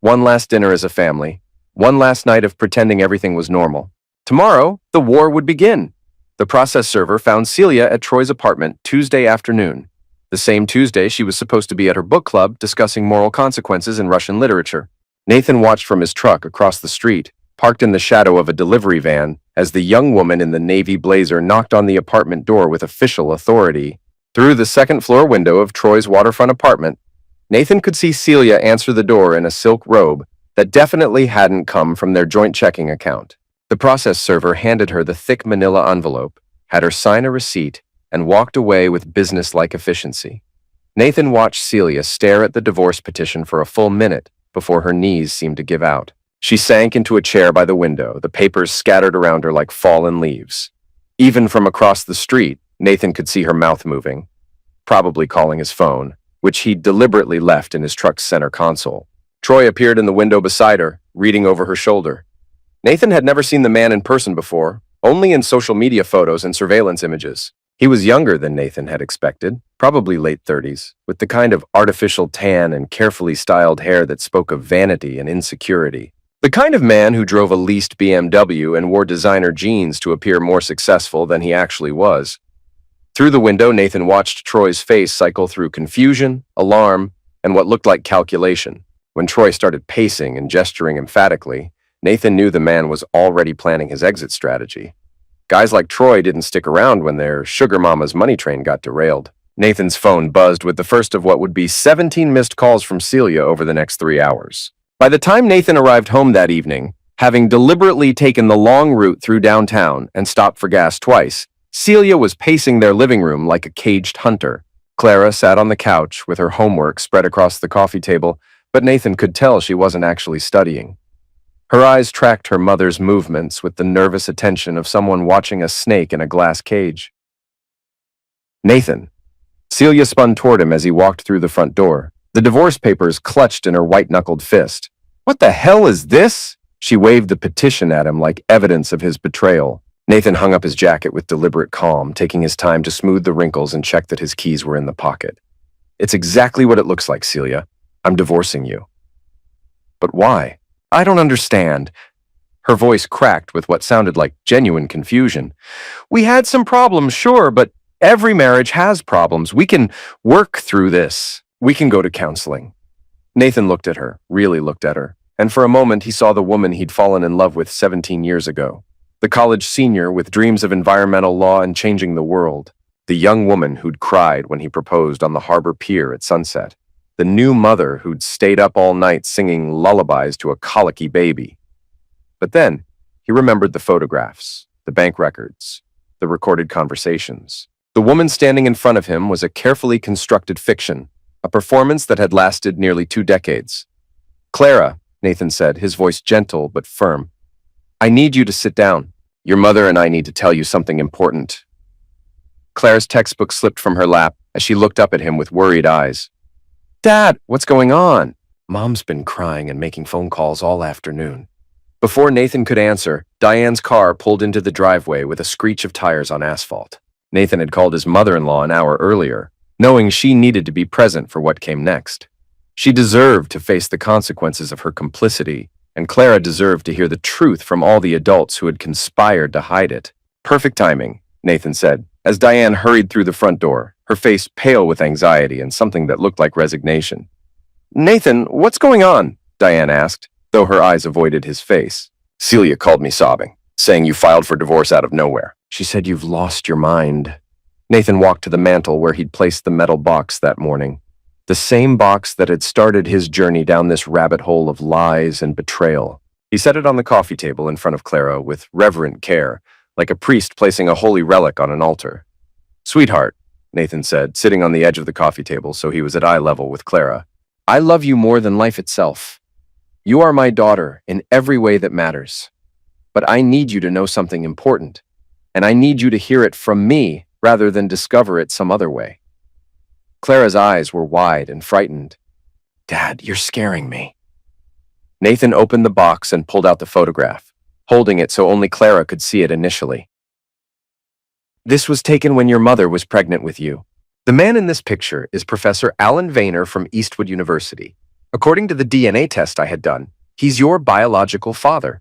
One last dinner as a family. One last night of pretending everything was normal. Tomorrow, the war would begin." The process server found Celia at Troy's apartment Tuesday afternoon. The same Tuesday, she was supposed to be at her book club discussing moral consequences in Russian literature. Nathan watched from his truck across the street, parked in the shadow of a delivery van, as the young woman in the navy blazer knocked on the apartment door with official authority. Through the second-floor window of Troy's waterfront apartment, Nathan could see Celia answer the door in a silk robe that definitely hadn't come from their joint checking account. The process server handed her the thick manila envelope, had her sign a receipt, and walked away with business-like efficiency. Nathan watched Celia stare at the divorce petition for a full minute before her knees seemed to give out. She sank into a chair by the window, the papers scattered around her like fallen leaves. Even from across the street, Nathan could see her mouth moving, probably calling his phone, which he'd deliberately left in his truck's center console. Troy appeared in the window beside her, reading over her shoulder. Nathan had never seen the man in person before, only in social media photos and surveillance images. He was younger than Nathan had expected, probably late 30s, with the kind of artificial tan and carefully styled hair that spoke of vanity and insecurity. The kind of man who drove a leased BMW and wore designer jeans to appear more successful than he actually was. Through the window, Nathan watched Troy's face cycle through confusion, alarm, and what looked like calculation. When Troy started pacing and gesturing emphatically, Nathan knew the man was already planning his exit strategy. Guys like Troy didn't stick around when their sugar mama's money train got derailed. Nathan's phone buzzed with the first of what would be 17 missed calls from Celia over the next 3 hours. By the time Nathan arrived home that evening, having deliberately taken the long route through downtown and stopped for gas twice, Celia was pacing their living room like a caged hunter. Clara sat on the couch with her homework spread across the coffee table, but Nathan could tell she wasn't actually studying. Her eyes tracked her mother's movements with the nervous attention of someone watching a snake in a glass cage. Nathan. Celia spun toward him as he walked through the front door, the divorce papers clutched in her white-knuckled fist. "What the hell is this?" She waved the petition at him like evidence of his betrayal. Nathan hung up his jacket with deliberate calm, taking his time to smooth the wrinkles and check that his keys were in the pocket. "It's exactly what it looks like, Celia. I'm divorcing you." "But why? I don't understand." Her voice cracked with what sounded like genuine confusion. "We had some problems, sure, but every marriage has problems. We can work through this. We can go to counseling." Nathan looked at her, really looked at her, and for a moment he saw the woman he'd fallen in love with 17 years ago. The college senior with dreams of environmental law and changing the world. The young woman who'd cried when he proposed on the harbor pier at sunset. The new mother who'd stayed up all night singing lullabies to a colicky baby. But then, he remembered the photographs, the bank records, the recorded conversations. The woman standing in front of him was a carefully constructed fiction, a performance that had lasted nearly 2 decades. "Clara," Nathan said, his voice gentle but firm, "I need you to sit down. Your mother and I need to tell you something important." Clara's textbook slipped from her lap as she looked up at him with worried eyes. "Dad, what's going on?" "Mom's been crying and making phone calls all afternoon." Before Nathan could answer, Diane's car pulled into the driveway with a screech of tires on asphalt. Nathan had called his mother-in-law an hour earlier, knowing she needed to be present for what came next. She deserved to face the consequences of her complicity, and Clara deserved to hear the truth from all the adults who had conspired to hide it. "Perfect timing," Nathan said, as Diane hurried through the front door, her face pale with anxiety and something that looked like resignation. "Nathan, what's going on?" Diane asked, though her eyes avoided his face. "Celia called me sobbing, saying you filed for divorce out of nowhere. She said you've lost your mind." Nathan walked to the mantel where he'd placed the metal box that morning. The same box that had started his journey down this rabbit hole of lies and betrayal. He set it on the coffee table in front of Clara with reverent care, like a priest placing a holy relic on an altar. "Sweetheart," Nathan said, sitting on the edge of the coffee table so he was at eye level with Clara, "I love you more than life itself. You are my daughter in every way that matters. But I need you to know something important, and I need you to hear it from me rather than discover it some other way." Clara's eyes were wide and frightened. "Dad, you're scaring me." Nathan opened the box and pulled out the photograph, holding it so only Clara could see it initially. "This was taken when your mother was pregnant with you. The man in this picture is Professor Alan Vayner from Eastwood University. According to the DNA test I had done, he's your biological father."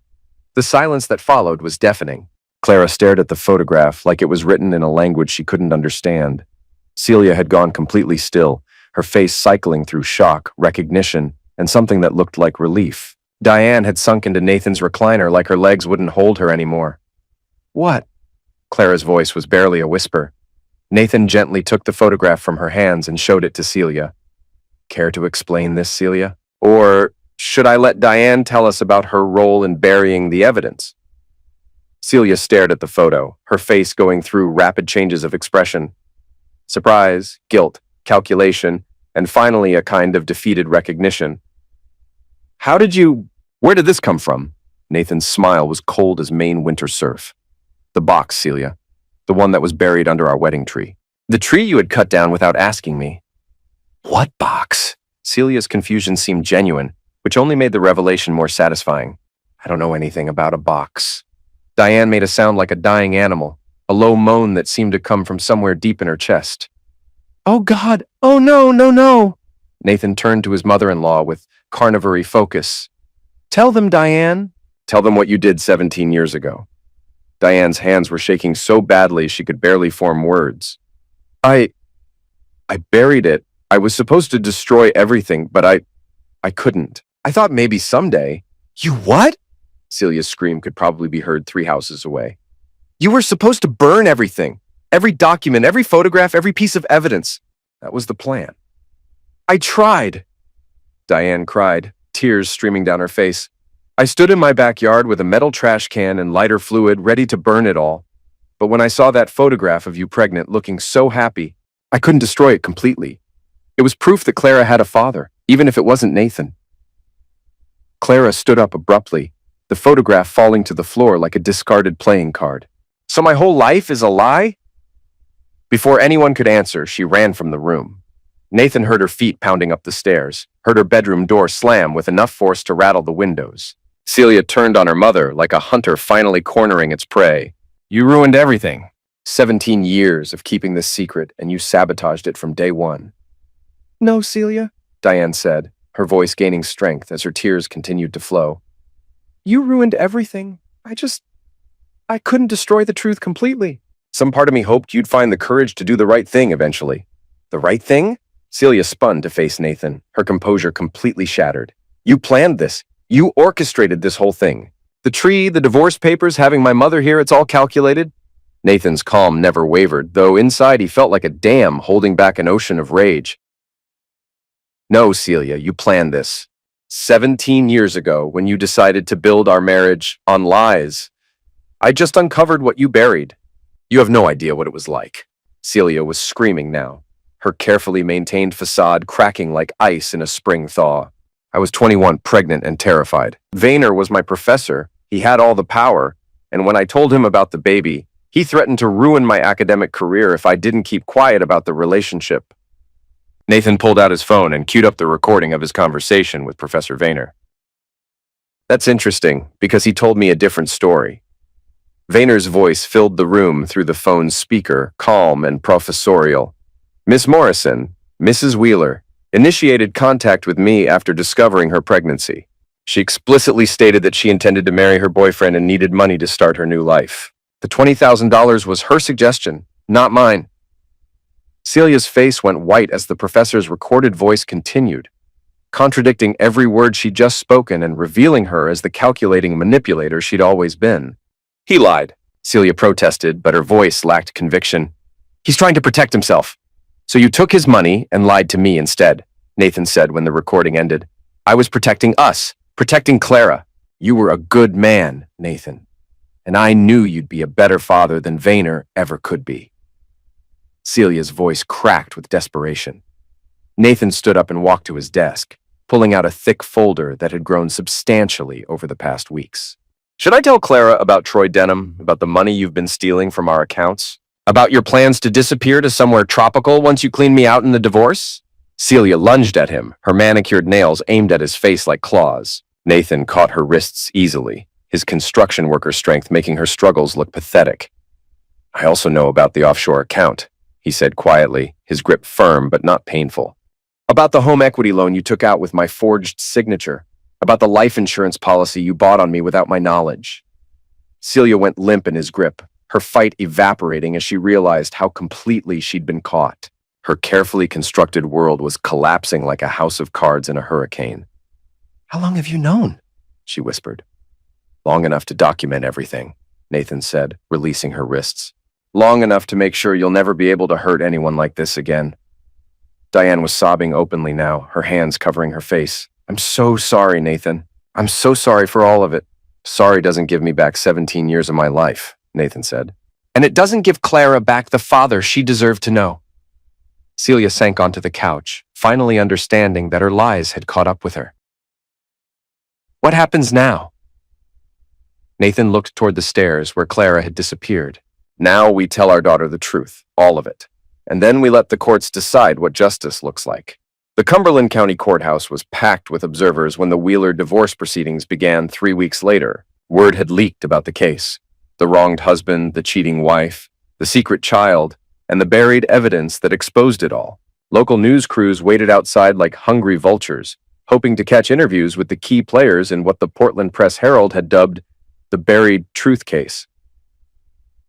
The silence that followed was deafening. Clara stared at the photograph like it was written in a language she couldn't understand. Celia had gone completely still, her face cycling through shock, recognition, and something that looked like relief. Diane had sunk into Nathan's recliner like her legs wouldn't hold her anymore. "What?" Clara's voice was barely a whisper. Nathan gently took the photograph from her hands and showed it to Celia. "Care to explain this, Celia? Or should I let Diane tell us about her role in burying the evidence?" Celia stared at the photo, her face going through rapid changes of expression. Surprise, guilt, calculation, and finally a kind of defeated recognition. Where did this come from?" Nathan's smile was cold as Maine winter surf. "The box, Celia. The one that was buried under our wedding tree. The tree you had cut down without asking me." "What box?" Celia's confusion seemed genuine, which only made the revelation more satisfying. "I don't know anything about a box." Diane made a sound like a dying animal, a low moan that seemed to come from somewhere deep in her chest. "Oh God! Oh no, no, no!" Nathan turned to his mother-in-law with carnivory focus. "Tell them, Diane. Tell them what you did 17 years ago." Diane's hands were shaking so badly she could barely form words. I buried it. I was supposed to destroy everything, but I couldn't. I thought maybe someday." "You what?" Celia's scream could probably be heard 3 houses away. "You were supposed to burn everything. Every document, every photograph, every piece of evidence. That was the plan." "I tried," Diane cried, tears streaming down her face. "I stood in my backyard with a metal trash can and lighter fluid ready to burn it all. But when I saw that photograph of you pregnant looking so happy, I couldn't destroy it completely. It was proof that Clara had a father, even if it wasn't Nathan." Clara stood up abruptly, the photograph falling to the floor like a discarded playing card. "So my whole life is a lie?" Before anyone could answer, she ran from the room. Nathan heard her feet pounding up the stairs, heard her bedroom door slam with enough force to rattle the windows. Celia turned on her mother like a hunter finally cornering its prey. "You ruined everything. 17 years of keeping this secret, and you sabotaged it from day one." "No, Celia," Diane said, her voice gaining strength as her tears continued to flow. "You ruined everything. I couldn't destroy the truth completely. Some part of me hoped you'd find the courage to do the right thing eventually." "The right thing?" Celia spun to face Nathan, her composure completely shattered. "You planned this. You orchestrated this whole thing. The tree, the divorce papers, having my mother here, it's all calculated." Nathan's calm never wavered, though inside he felt like a dam holding back an ocean of rage. "No, Celia, you planned this. 17 years ago, when you decided to build our marriage on lies. I just uncovered what you buried. You have no idea what it was like." Celia was screaming now, her carefully maintained facade cracking like ice in a spring thaw. "I was 21, pregnant and terrified. Vayner was my professor. He had all the power, and when I told him about the baby, he threatened to ruin my academic career if I didn't keep quiet about the relationship." Nathan pulled out his phone and queued up the recording of his conversation with Professor Vayner. "That's interesting, because he told me a different story." Vayner's voice filled the room through the phone's speaker, calm and professorial. "Miss Morrison, Mrs. Wheeler, initiated contact with me after discovering her pregnancy. She explicitly stated that she intended to marry her boyfriend and needed money to start her new life. The $20,000 was her suggestion, not mine." Celia's face went white as the professor's recorded voice continued, contradicting every word she'd just spoken and revealing her as the calculating manipulator she'd always been. "He lied," Celia protested, but her voice lacked conviction. "He's trying to protect himself. So you took his money and lied to me instead," Nathan said when the recording ended. "I was protecting us, protecting Clara. You were a good man, Nathan. And I knew you'd be a better father than Vayner ever could be." Celia's voice cracked with desperation. Nathan stood up and walked to his desk, pulling out a thick folder that had grown substantially over the past weeks. "Should I tell Clara about Troy Denham, about the money you've been stealing from our accounts? About your plans to disappear to somewhere tropical once you clean me out in the divorce?" Celia lunged at him, her manicured nails aimed at his face like claws. Nathan caught her wrists easily, his construction worker strength making her struggles look pathetic. "I also know about the offshore account," he said quietly, his grip firm but not painful. "About the home equity loan you took out with my forged signature. About the life insurance policy you bought on me without my knowledge." Celia went limp in his grip, her fight evaporating as she realized how completely she'd been caught. Her carefully constructed world was collapsing like a house of cards in a hurricane. "How long have you known?" she whispered. "Long enough to document everything," Nathan said, releasing her wrists. "Long enough to make sure you'll never be able to hurt anyone like this again." Diane was sobbing openly now, her hands covering her face. "I'm so sorry, Nathan. I'm so sorry for all of it." "Sorry doesn't give me back 17 years of my life," Nathan said. "And it doesn't give Clara back the father she deserved to know." Celia sank onto the couch, finally understanding that her lies had caught up with her. "What happens now?" Nathan looked toward the stairs where Clara had disappeared. "Now we tell our daughter the truth, all of it. And then we let the courts decide what justice looks like." The Cumberland County Courthouse was packed with observers when the Wheeler divorce proceedings began 3 weeks later. Word had leaked about the case. The wronged husband, the cheating wife, the secret child, and the buried evidence that exposed it all. Local news crews waited outside like hungry vultures, hoping to catch interviews with the key players in what the Portland Press-Herald had dubbed the buried truth case.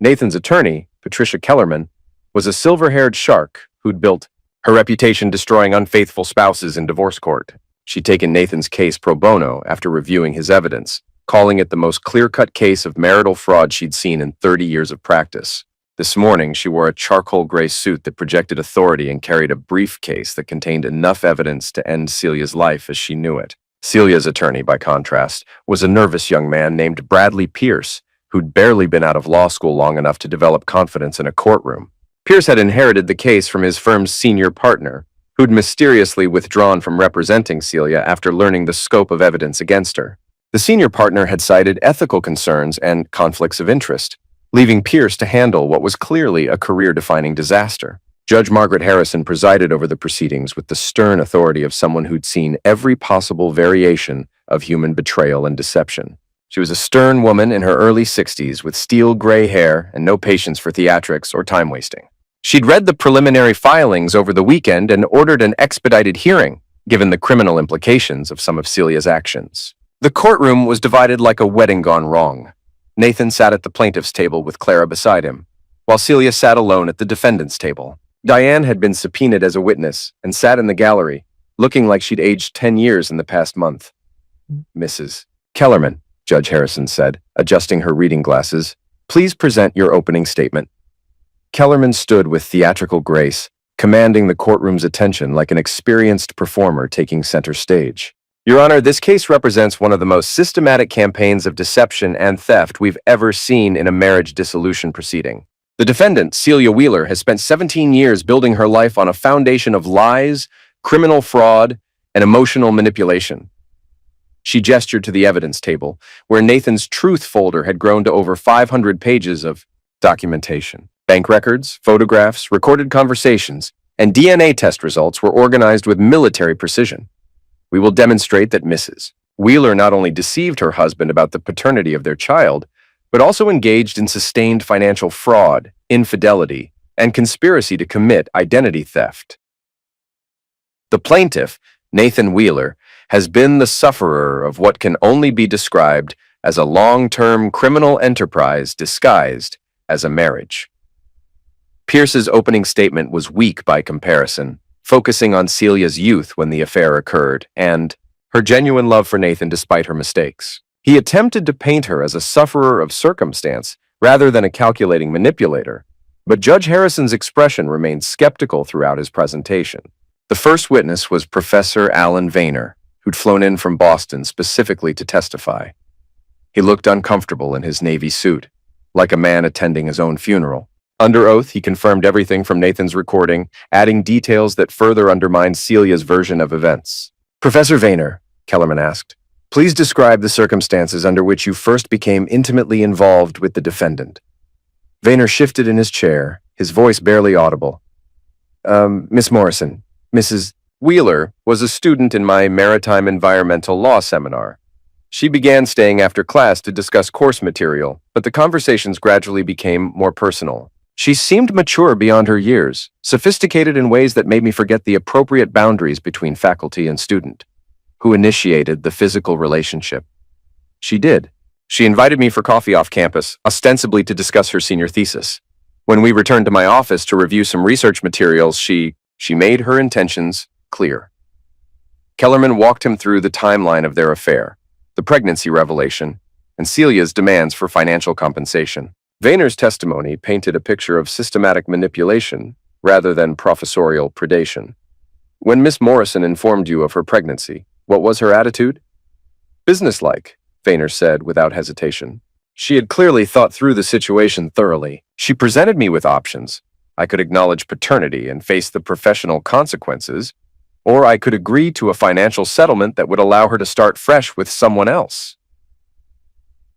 Nathan's attorney, Patricia Kellerman, was a silver-haired shark who'd built her reputation destroying unfaithful spouses in divorce court. She'd taken Nathan's case pro bono after reviewing his evidence, calling it the most clear-cut case of marital fraud she'd seen in 30 years of practice. This morning, she wore a charcoal gray suit that projected authority and carried a briefcase that contained enough evidence to end Celia's life as she knew it. Celia's attorney, by contrast, was a nervous young man named Bradley Pierce, who'd barely been out of law school long enough to develop confidence in a courtroom. Pierce had inherited the case from his firm's senior partner, who'd mysteriously withdrawn from representing Celia after learning the scope of evidence against her. The senior partner had cited ethical concerns and conflicts of interest, leaving Pierce to handle what was clearly a career-defining disaster. Judge Margaret Harrison presided over the proceedings with the stern authority of someone who'd seen every possible variation of human betrayal and deception. She was a stern woman in her early 60s with steel gray hair and no patience for theatrics or time wasting. She'd read the preliminary filings over the weekend and ordered an expedited hearing, given the criminal implications of some of Celia's actions. The courtroom was divided like a wedding gone wrong. Nathan sat at the plaintiff's table with Clara beside him, while Celia sat alone at the defendant's table. Diane had been subpoenaed as a witness and sat in the gallery, looking like she'd aged 10 years in the past month. "Mrs. Kellerman," Judge Harrison said, adjusting her reading glasses, "please present your opening statement." Kellerman stood with theatrical grace, commanding the courtroom's attention like an experienced performer taking center stage. "Your Honor, this case represents one of the most systematic campaigns of deception and theft we've ever seen in a marriage dissolution proceeding. The defendant, Celia Wheeler, has spent 17 years building her life on a foundation of lies, criminal fraud, and emotional manipulation." She gestured to the evidence table, where Nathan's truth folder had grown to over 500 pages of documentation. Bank records, photographs, recorded conversations, and DNA test results were organized with military precision. "We will demonstrate that Mrs. Wheeler not only deceived her husband about the paternity of their child, but also engaged in sustained financial fraud, infidelity, and conspiracy to commit identity theft. The plaintiff, Nathan Wheeler, has been the sufferer of what can only be described as a long-term criminal enterprise disguised as a marriage." Pierce's opening statement was weak by comparison, focusing on Celia's youth when the affair occurred and her genuine love for Nathan despite her mistakes. He attempted to paint her as a sufferer of circumstance rather than a calculating manipulator, but Judge Harrison's expression remained skeptical throughout his presentation. The first witness was Professor Alan Vayner, who'd flown in from Boston specifically to testify. He looked uncomfortable in his navy suit, like a man attending his own funeral. Under oath, he confirmed everything from Nathan's recording, adding details that further undermined Celia's version of events. "Professor Vayner," Kellerman asked, "please describe the circumstances under which you first became intimately involved with the defendant." Vayner shifted in his chair, his voice barely audible. "Miss Morrison, Mrs. Wheeler was a student in my maritime environmental law seminar. She began staying after class to discuss course material, but the conversations gradually became more personal. She seemed mature beyond her years, sophisticated in ways that made me forget the appropriate boundaries between faculty and student. Who initiated the physical relationship? She did. She invited me for coffee off campus, ostensibly to discuss her senior thesis. When we returned to my office to review some research materials, she She made her intentions clear. Kellerman walked him through the timeline of their affair, the pregnancy revelation, and Celia's demands for financial compensation. Vayner's testimony painted a picture of systematic manipulation rather than professorial predation. When Miss Morrison informed you of her pregnancy, what was her attitude? Businesslike, Vayner said without hesitation. She had clearly thought through the situation thoroughly. She presented me with options. I could acknowledge paternity and face the professional consequences, or I could agree to a financial settlement that would allow her to start fresh with someone else.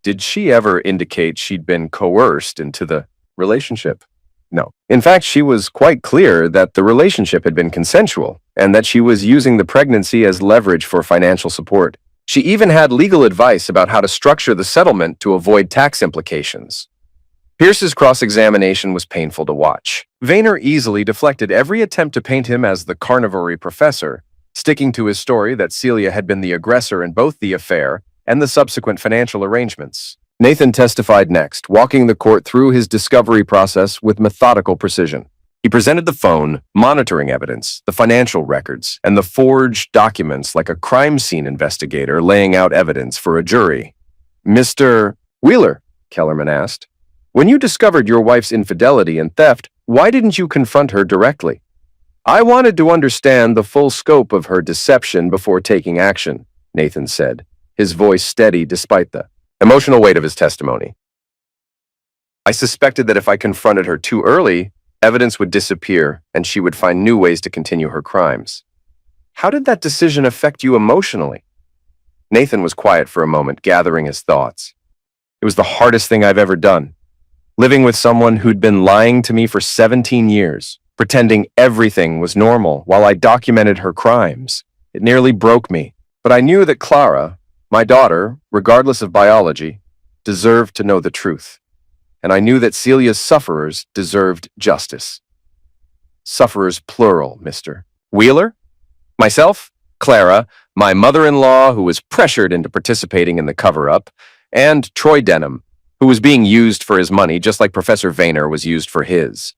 Did she ever indicate she'd been coerced into the relationship? No. In fact, she was quite clear that the relationship had been consensual and that she was using the pregnancy as leverage for financial support. She even had legal advice about how to structure the settlement to avoid tax implications. Pierce's cross-examination was painful to watch. Vayner easily deflected every attempt to paint him as the carnivory professor, sticking to his story that Celia had been the aggressor in both the affair and the subsequent financial arrangements. Nathan testified next, walking the court through his discovery process with methodical precision. He presented the phone, monitoring evidence, the financial records, and the forged documents like a crime scene investigator laying out evidence for a jury. Mr. Wheeler, Kellerman asked, when you discovered your wife's infidelity and theft, why didn't you confront her directly? I wanted to understand the full scope of her deception before taking action, Nathan said, his voice steady despite the emotional weight of his testimony. I suspected that if I confronted her too early, evidence would disappear and she would find new ways to continue her crimes. How did that decision affect you emotionally? Nathan was quiet for a moment, gathering his thoughts. It was the hardest thing I've ever done. Living with someone who'd been lying to me for 17 years, pretending everything was normal while I documented her crimes. It nearly broke me. But I knew that Clara, my daughter, regardless of biology, deserved to know the truth. And I knew that Celia's sufferers deserved justice. Sufferers plural, Mr. Wheeler? Myself, Clara, my mother-in-law who was pressured into participating in the cover-up, and Troy Denham, who was being used for his money just like Professor Vayner was used for his.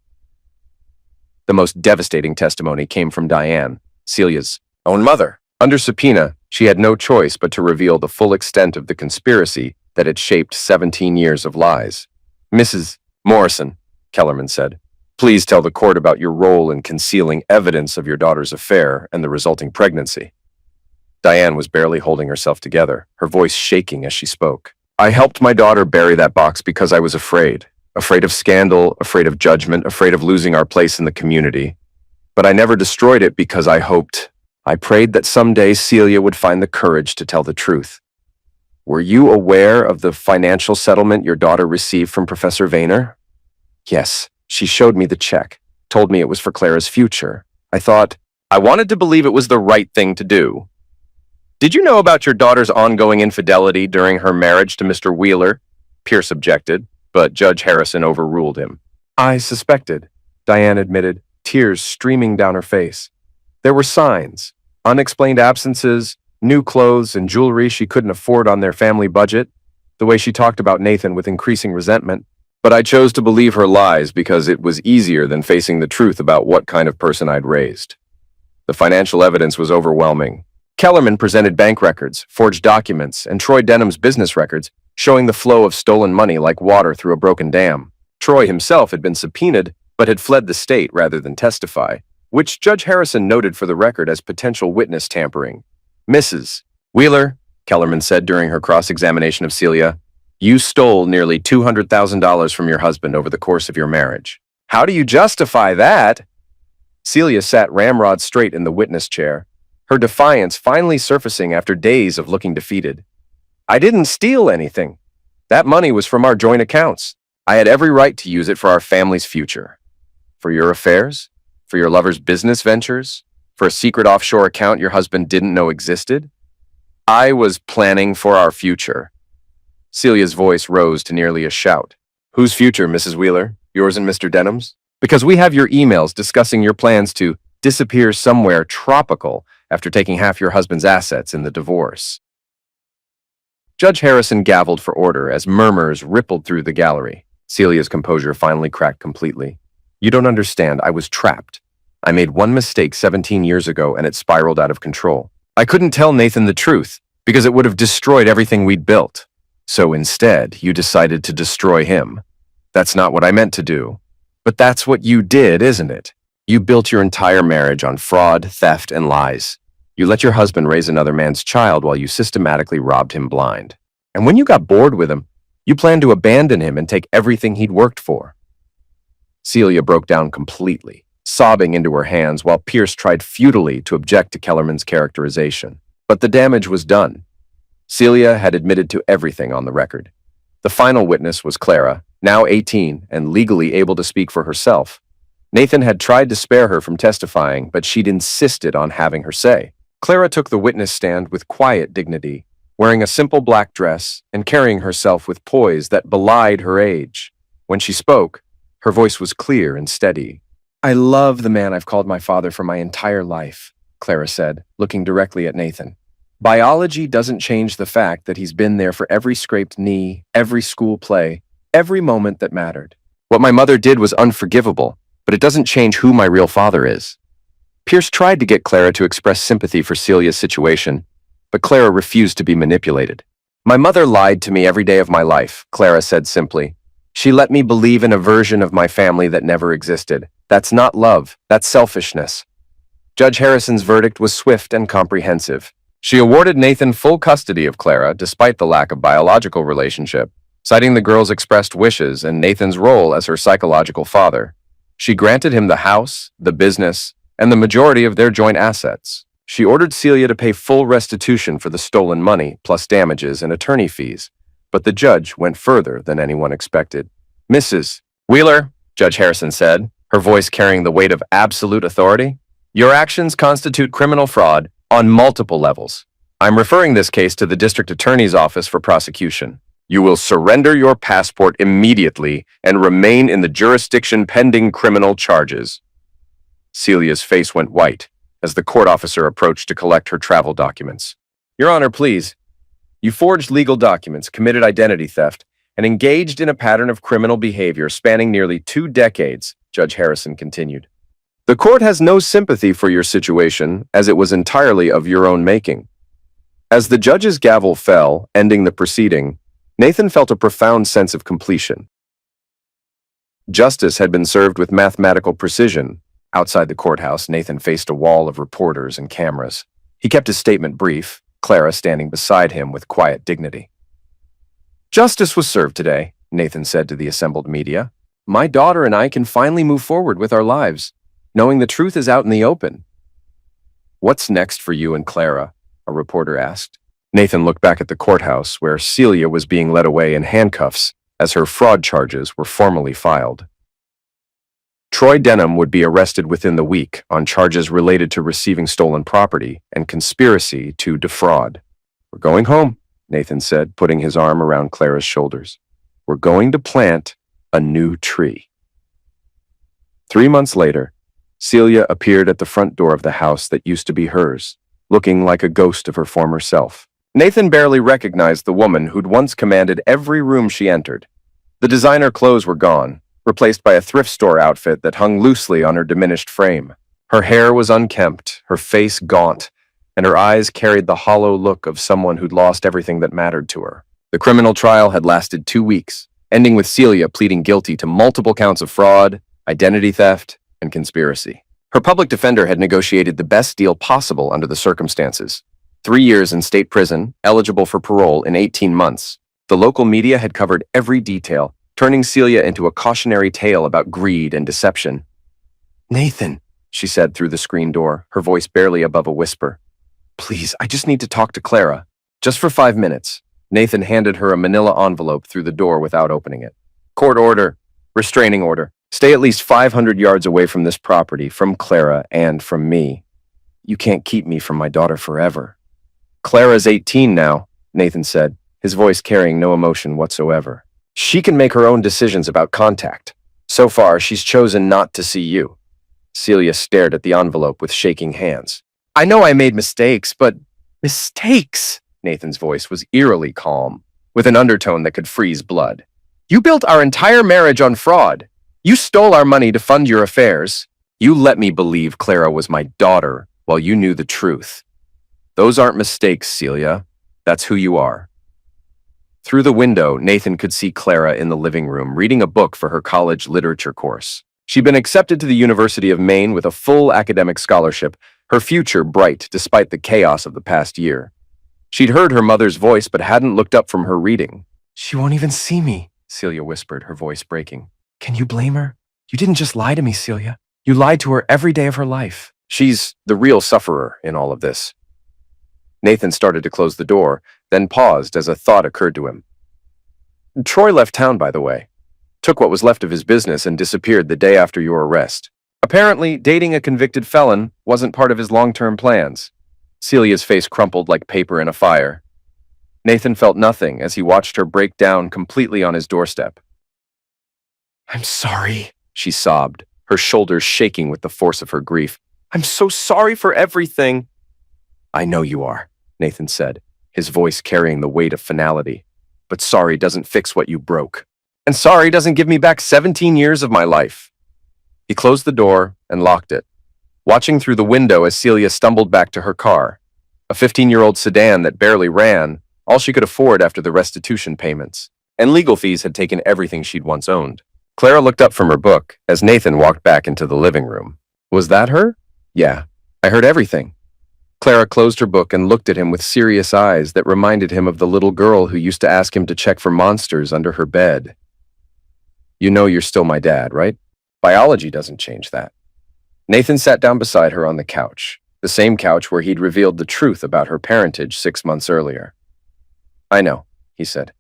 The most devastating testimony came from Diane, Celia's own mother. Under subpoena, she had no choice but to reveal the full extent of the conspiracy that had shaped 17 years of lies. Mrs. Morrison, Kellerman said, please tell the court about your role in concealing evidence of your daughter's affair and the resulting pregnancy. Diane was barely holding herself together, her voice shaking as she spoke. I helped my daughter bury that box because I was afraid of scandal, afraid of judgment, afraid of losing our place in the community. But I never destroyed it because I prayed that someday Celia would find the courage to tell the truth. Were you aware of the financial settlement your daughter received from Professor Vayner? Yes, she showed me the check, told me it was for Clara's future. I wanted to believe it was the right thing to do. Did you know about your daughter's ongoing infidelity during her marriage to Mr. Wheeler? Pierce objected, but Judge Harrison overruled him. I suspected, Diane admitted, tears streaming down her face. There were signs, unexplained absences, new clothes and jewelry she couldn't afford on their family budget, the way she talked about Nathan with increasing resentment. But I chose to believe her lies because it was easier than facing the truth about what kind of person I'd raised. The financial evidence was overwhelming. Kellerman presented bank records, forged documents, and Troy Denham's business records, showing the flow of stolen money like water through a broken dam. Troy himself had been subpoenaed, but had fled the state rather than testify, which Judge Harrison noted for the record as potential witness tampering. Mrs. Wheeler, Kellerman said during her cross-examination of Celia, you stole nearly $200,000 from your husband over the course of your marriage. How do you justify that? Celia sat ramrod straight in the witness chair, her defiance finally surfacing after days of looking defeated. I didn't steal anything. That money was from our joint accounts. I had every right to use it for our family's future. For your affairs? For your lover's business ventures? For a secret offshore account your husband didn't know existed? I was planning for our future. Celia's voice rose to nearly a shout. Whose future, Mrs. Wheeler? Yours and Mr. Denham's? Because we have your emails discussing your plans to disappear somewhere tropical after taking half your husband's assets in the divorce. Judge Harrison gavelled for order as murmurs rippled through the gallery. Celia's composure finally cracked completely. You don't understand. I was trapped. I made one mistake 17 years ago and it spiraled out of control. I couldn't tell Nathan the truth because it would have destroyed everything we'd built. So instead, you decided to destroy him. That's not what I meant to do. But that's what you did, isn't it? You built your entire marriage on fraud, theft, and lies. You let your husband raise another man's child while you systematically robbed him blind. And when you got bored with him, you planned to abandon him and take everything he'd worked for. Celia broke down completely, sobbing into her hands while Pierce tried futilely to object to Kellerman's characterization. But the damage was done. Celia had admitted to everything on the record. The final witness was Clara, now 18 and legally able to speak for herself. Nathan had tried to spare her from testifying, but she'd insisted on having her say. Clara took the witness stand with quiet dignity, wearing a simple black dress and carrying herself with poise that belied her age. When she spoke, her voice was clear and steady. "I love the man I've called my father for my entire life," Clara said, looking directly at Nathan. "Biology doesn't change the fact that he's been there for every scraped knee, every school play, every moment that mattered. What my mother did was unforgivable, but it doesn't change who my real father is." Pierce tried to get Clara to express sympathy for Celia's situation, but Clara refused to be manipulated. "My mother lied to me every day of my life," Clara said simply. "She let me believe in a version of my family that never existed. That's not love, that's selfishness." Judge Harrison's verdict was swift and comprehensive. She awarded Nathan full custody of Clara despite the lack of biological relationship, citing the girl's expressed wishes and Nathan's role as her psychological father. She granted him the house, the business, and the majority of their joint assets. She ordered Celia to pay full restitution for the stolen money, plus damages and attorney fees, but the judge went further than anyone expected. "Mrs. Wheeler," Judge Harrison said, her voice carrying the weight of absolute authority, "your actions constitute criminal fraud on multiple levels. I'm referring this case to the district attorney's office for prosecution. You will surrender your passport immediately and remain in the jurisdiction pending criminal charges." Celia's face went white as the court officer approached to collect her travel documents. "Your Honor, please. You forged legal documents, committed identity theft, and engaged in a pattern of criminal behavior spanning nearly 2 decades, Judge Harrison continued. "The court has no sympathy for your situation, as it was entirely of your own making." As the judge's gavel fell, ending the proceeding, Nathan felt a profound sense of completion. Justice had been served with mathematical precision. Outside the courthouse, Nathan faced a wall of reporters and cameras. He kept his statement brief, Clara standing beside him with quiet dignity. "Justice was served today," Nathan said to the assembled media. "My daughter and I can finally move forward with our lives, knowing the truth is out in the open." "What's next for you and Clara?" a reporter asked. Nathan looked back at the courthouse, where Celia was being led away in handcuffs as her fraud charges were formally filed. Troy Denham would be arrested within the week on charges related to receiving stolen property and conspiracy to defraud. "We're going home," Nathan said, putting his arm around Clara's shoulders. "We're going to plant a new tree." 3 months later, Celia appeared at the front door of the house that used to be hers, looking like a ghost of her former self. Nathan barely recognized the woman who'd once commanded every room she entered. The designer clothes were gone, replaced by a thrift store outfit that hung loosely on her diminished frame. Her hair was unkempt, her face gaunt, and her eyes carried the hollow look of someone who'd lost everything that mattered to her. The criminal trial had lasted 2 weeks, ending with Celia pleading guilty to multiple counts of fraud, identity theft, and conspiracy. Her public defender had negotiated the best deal possible under the circumstances. 3 years in state prison, eligible for parole in 18 months. The local media had covered every detail, turning Celia into a cautionary tale about greed and deception. "Nathan," she said through the screen door, her voice barely above a whisper. "Please, I just need to talk to Clara. Just for 5 minutes." Nathan handed her a manila envelope through the door without opening it. "Court order. Restraining order. Stay at least 500 yards away from this property, from Clara, and from me. You can't keep me from my daughter forever." "Clara's 18 now," Nathan said, his voice carrying no emotion whatsoever. "She can make her own decisions about contact. So far, she's chosen not to see you." Celia stared at the envelope with shaking hands. "I know I made mistakes, but..." "Mistakes?" Nathan's voice was eerily calm, with an undertone that could freeze blood. "You built our entire marriage on fraud. You stole our money to fund your affairs. You let me believe Clara was my daughter while you knew the truth. Those aren't mistakes, Celia. That's who you are. Through the window, Nathan could see Clara in the living room reading a book for her college literature course. She'd been accepted to the University of Maine with a full academic scholarship, her future bright despite the chaos of the past year. She'd heard her mother's voice but hadn't looked up from her reading. "She won't even see me," Celia whispered, her voice breaking. "Can you blame her? You didn't just lie to me, Celia. You lied to her every day of her life." She's the real sufferer in all of this. Nathan started to close the door, then paused as a thought occurred to him. Troy left town, by the way. Took what was left of his business and disappeared the day after your arrest. Apparently, dating a convicted felon wasn't part of his long-term plans. Celia's face crumpled like paper in a fire. Nathan felt nothing as he watched her break down completely on his doorstep. "I'm sorry," she sobbed, her shoulders shaking with the force of her grief. "I'm so sorry for everything." "I know you are," Nathan said, his voice carrying the weight of finality. "But sorry doesn't fix what you broke. And sorry doesn't give me back 17 years of my life." He closed the door and locked it, watching through the window as Celia stumbled back to her car, a 15-year-old sedan that barely ran, all she could afford after the restitution payments, and legal fees had taken everything she'd once owned. Clara looked up from her book as Nathan walked back into the living room. "Was that her?" "Yeah, I heard everything." Clara closed her book and looked at him with serious eyes that reminded him of the little girl who used to ask him to check for monsters under her bed. "You know you're still my dad, right? Biology doesn't change that." Nathan sat down beside her on the couch, the same couch where he'd revealed the truth about her parentage 6 months earlier. "I know," he said.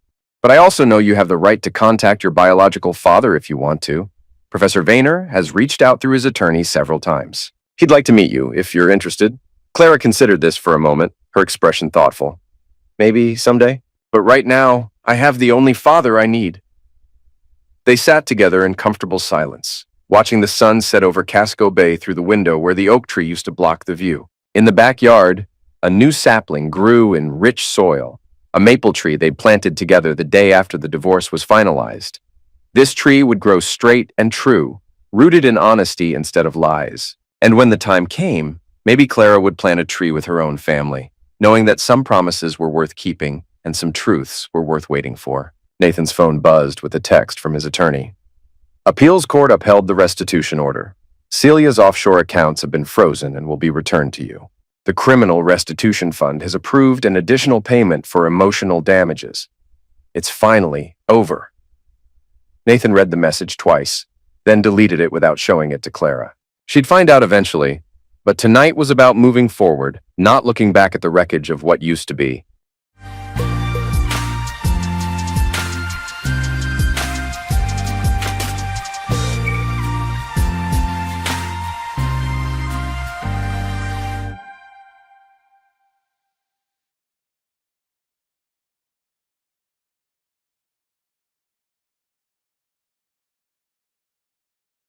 "But I also know you have the right to contact your biological father if you want to. Professor Vayner has reached out through his attorney several times. He'd like to meet you if you're interested." Clara considered this for a moment, her expression thoughtful. "Maybe someday. But right now, I have the only father I need." They sat together in comfortable silence, watching the sun set over Casco Bay through the window where the oak tree used to block the view. In the backyard, a new sapling grew in rich soil, a maple tree they'd planted together the day after the divorce was finalized. This tree would grow straight and true, rooted in honesty instead of lies. And when the time came, maybe Clara would plant a tree with her own family, knowing that some promises were worth keeping and some truths were worth waiting for. Nathan's phone buzzed with a text from his attorney. "Appeals court upheld the restitution order. Celia's offshore accounts have been frozen and will be returned to you. The Criminal Restitution Fund has approved an additional payment for emotional damages. It's finally over." Nathan read the message twice, then deleted it without showing it to Clara. She'd find out eventually, but tonight was about moving forward, not looking back at the wreckage of what used to be.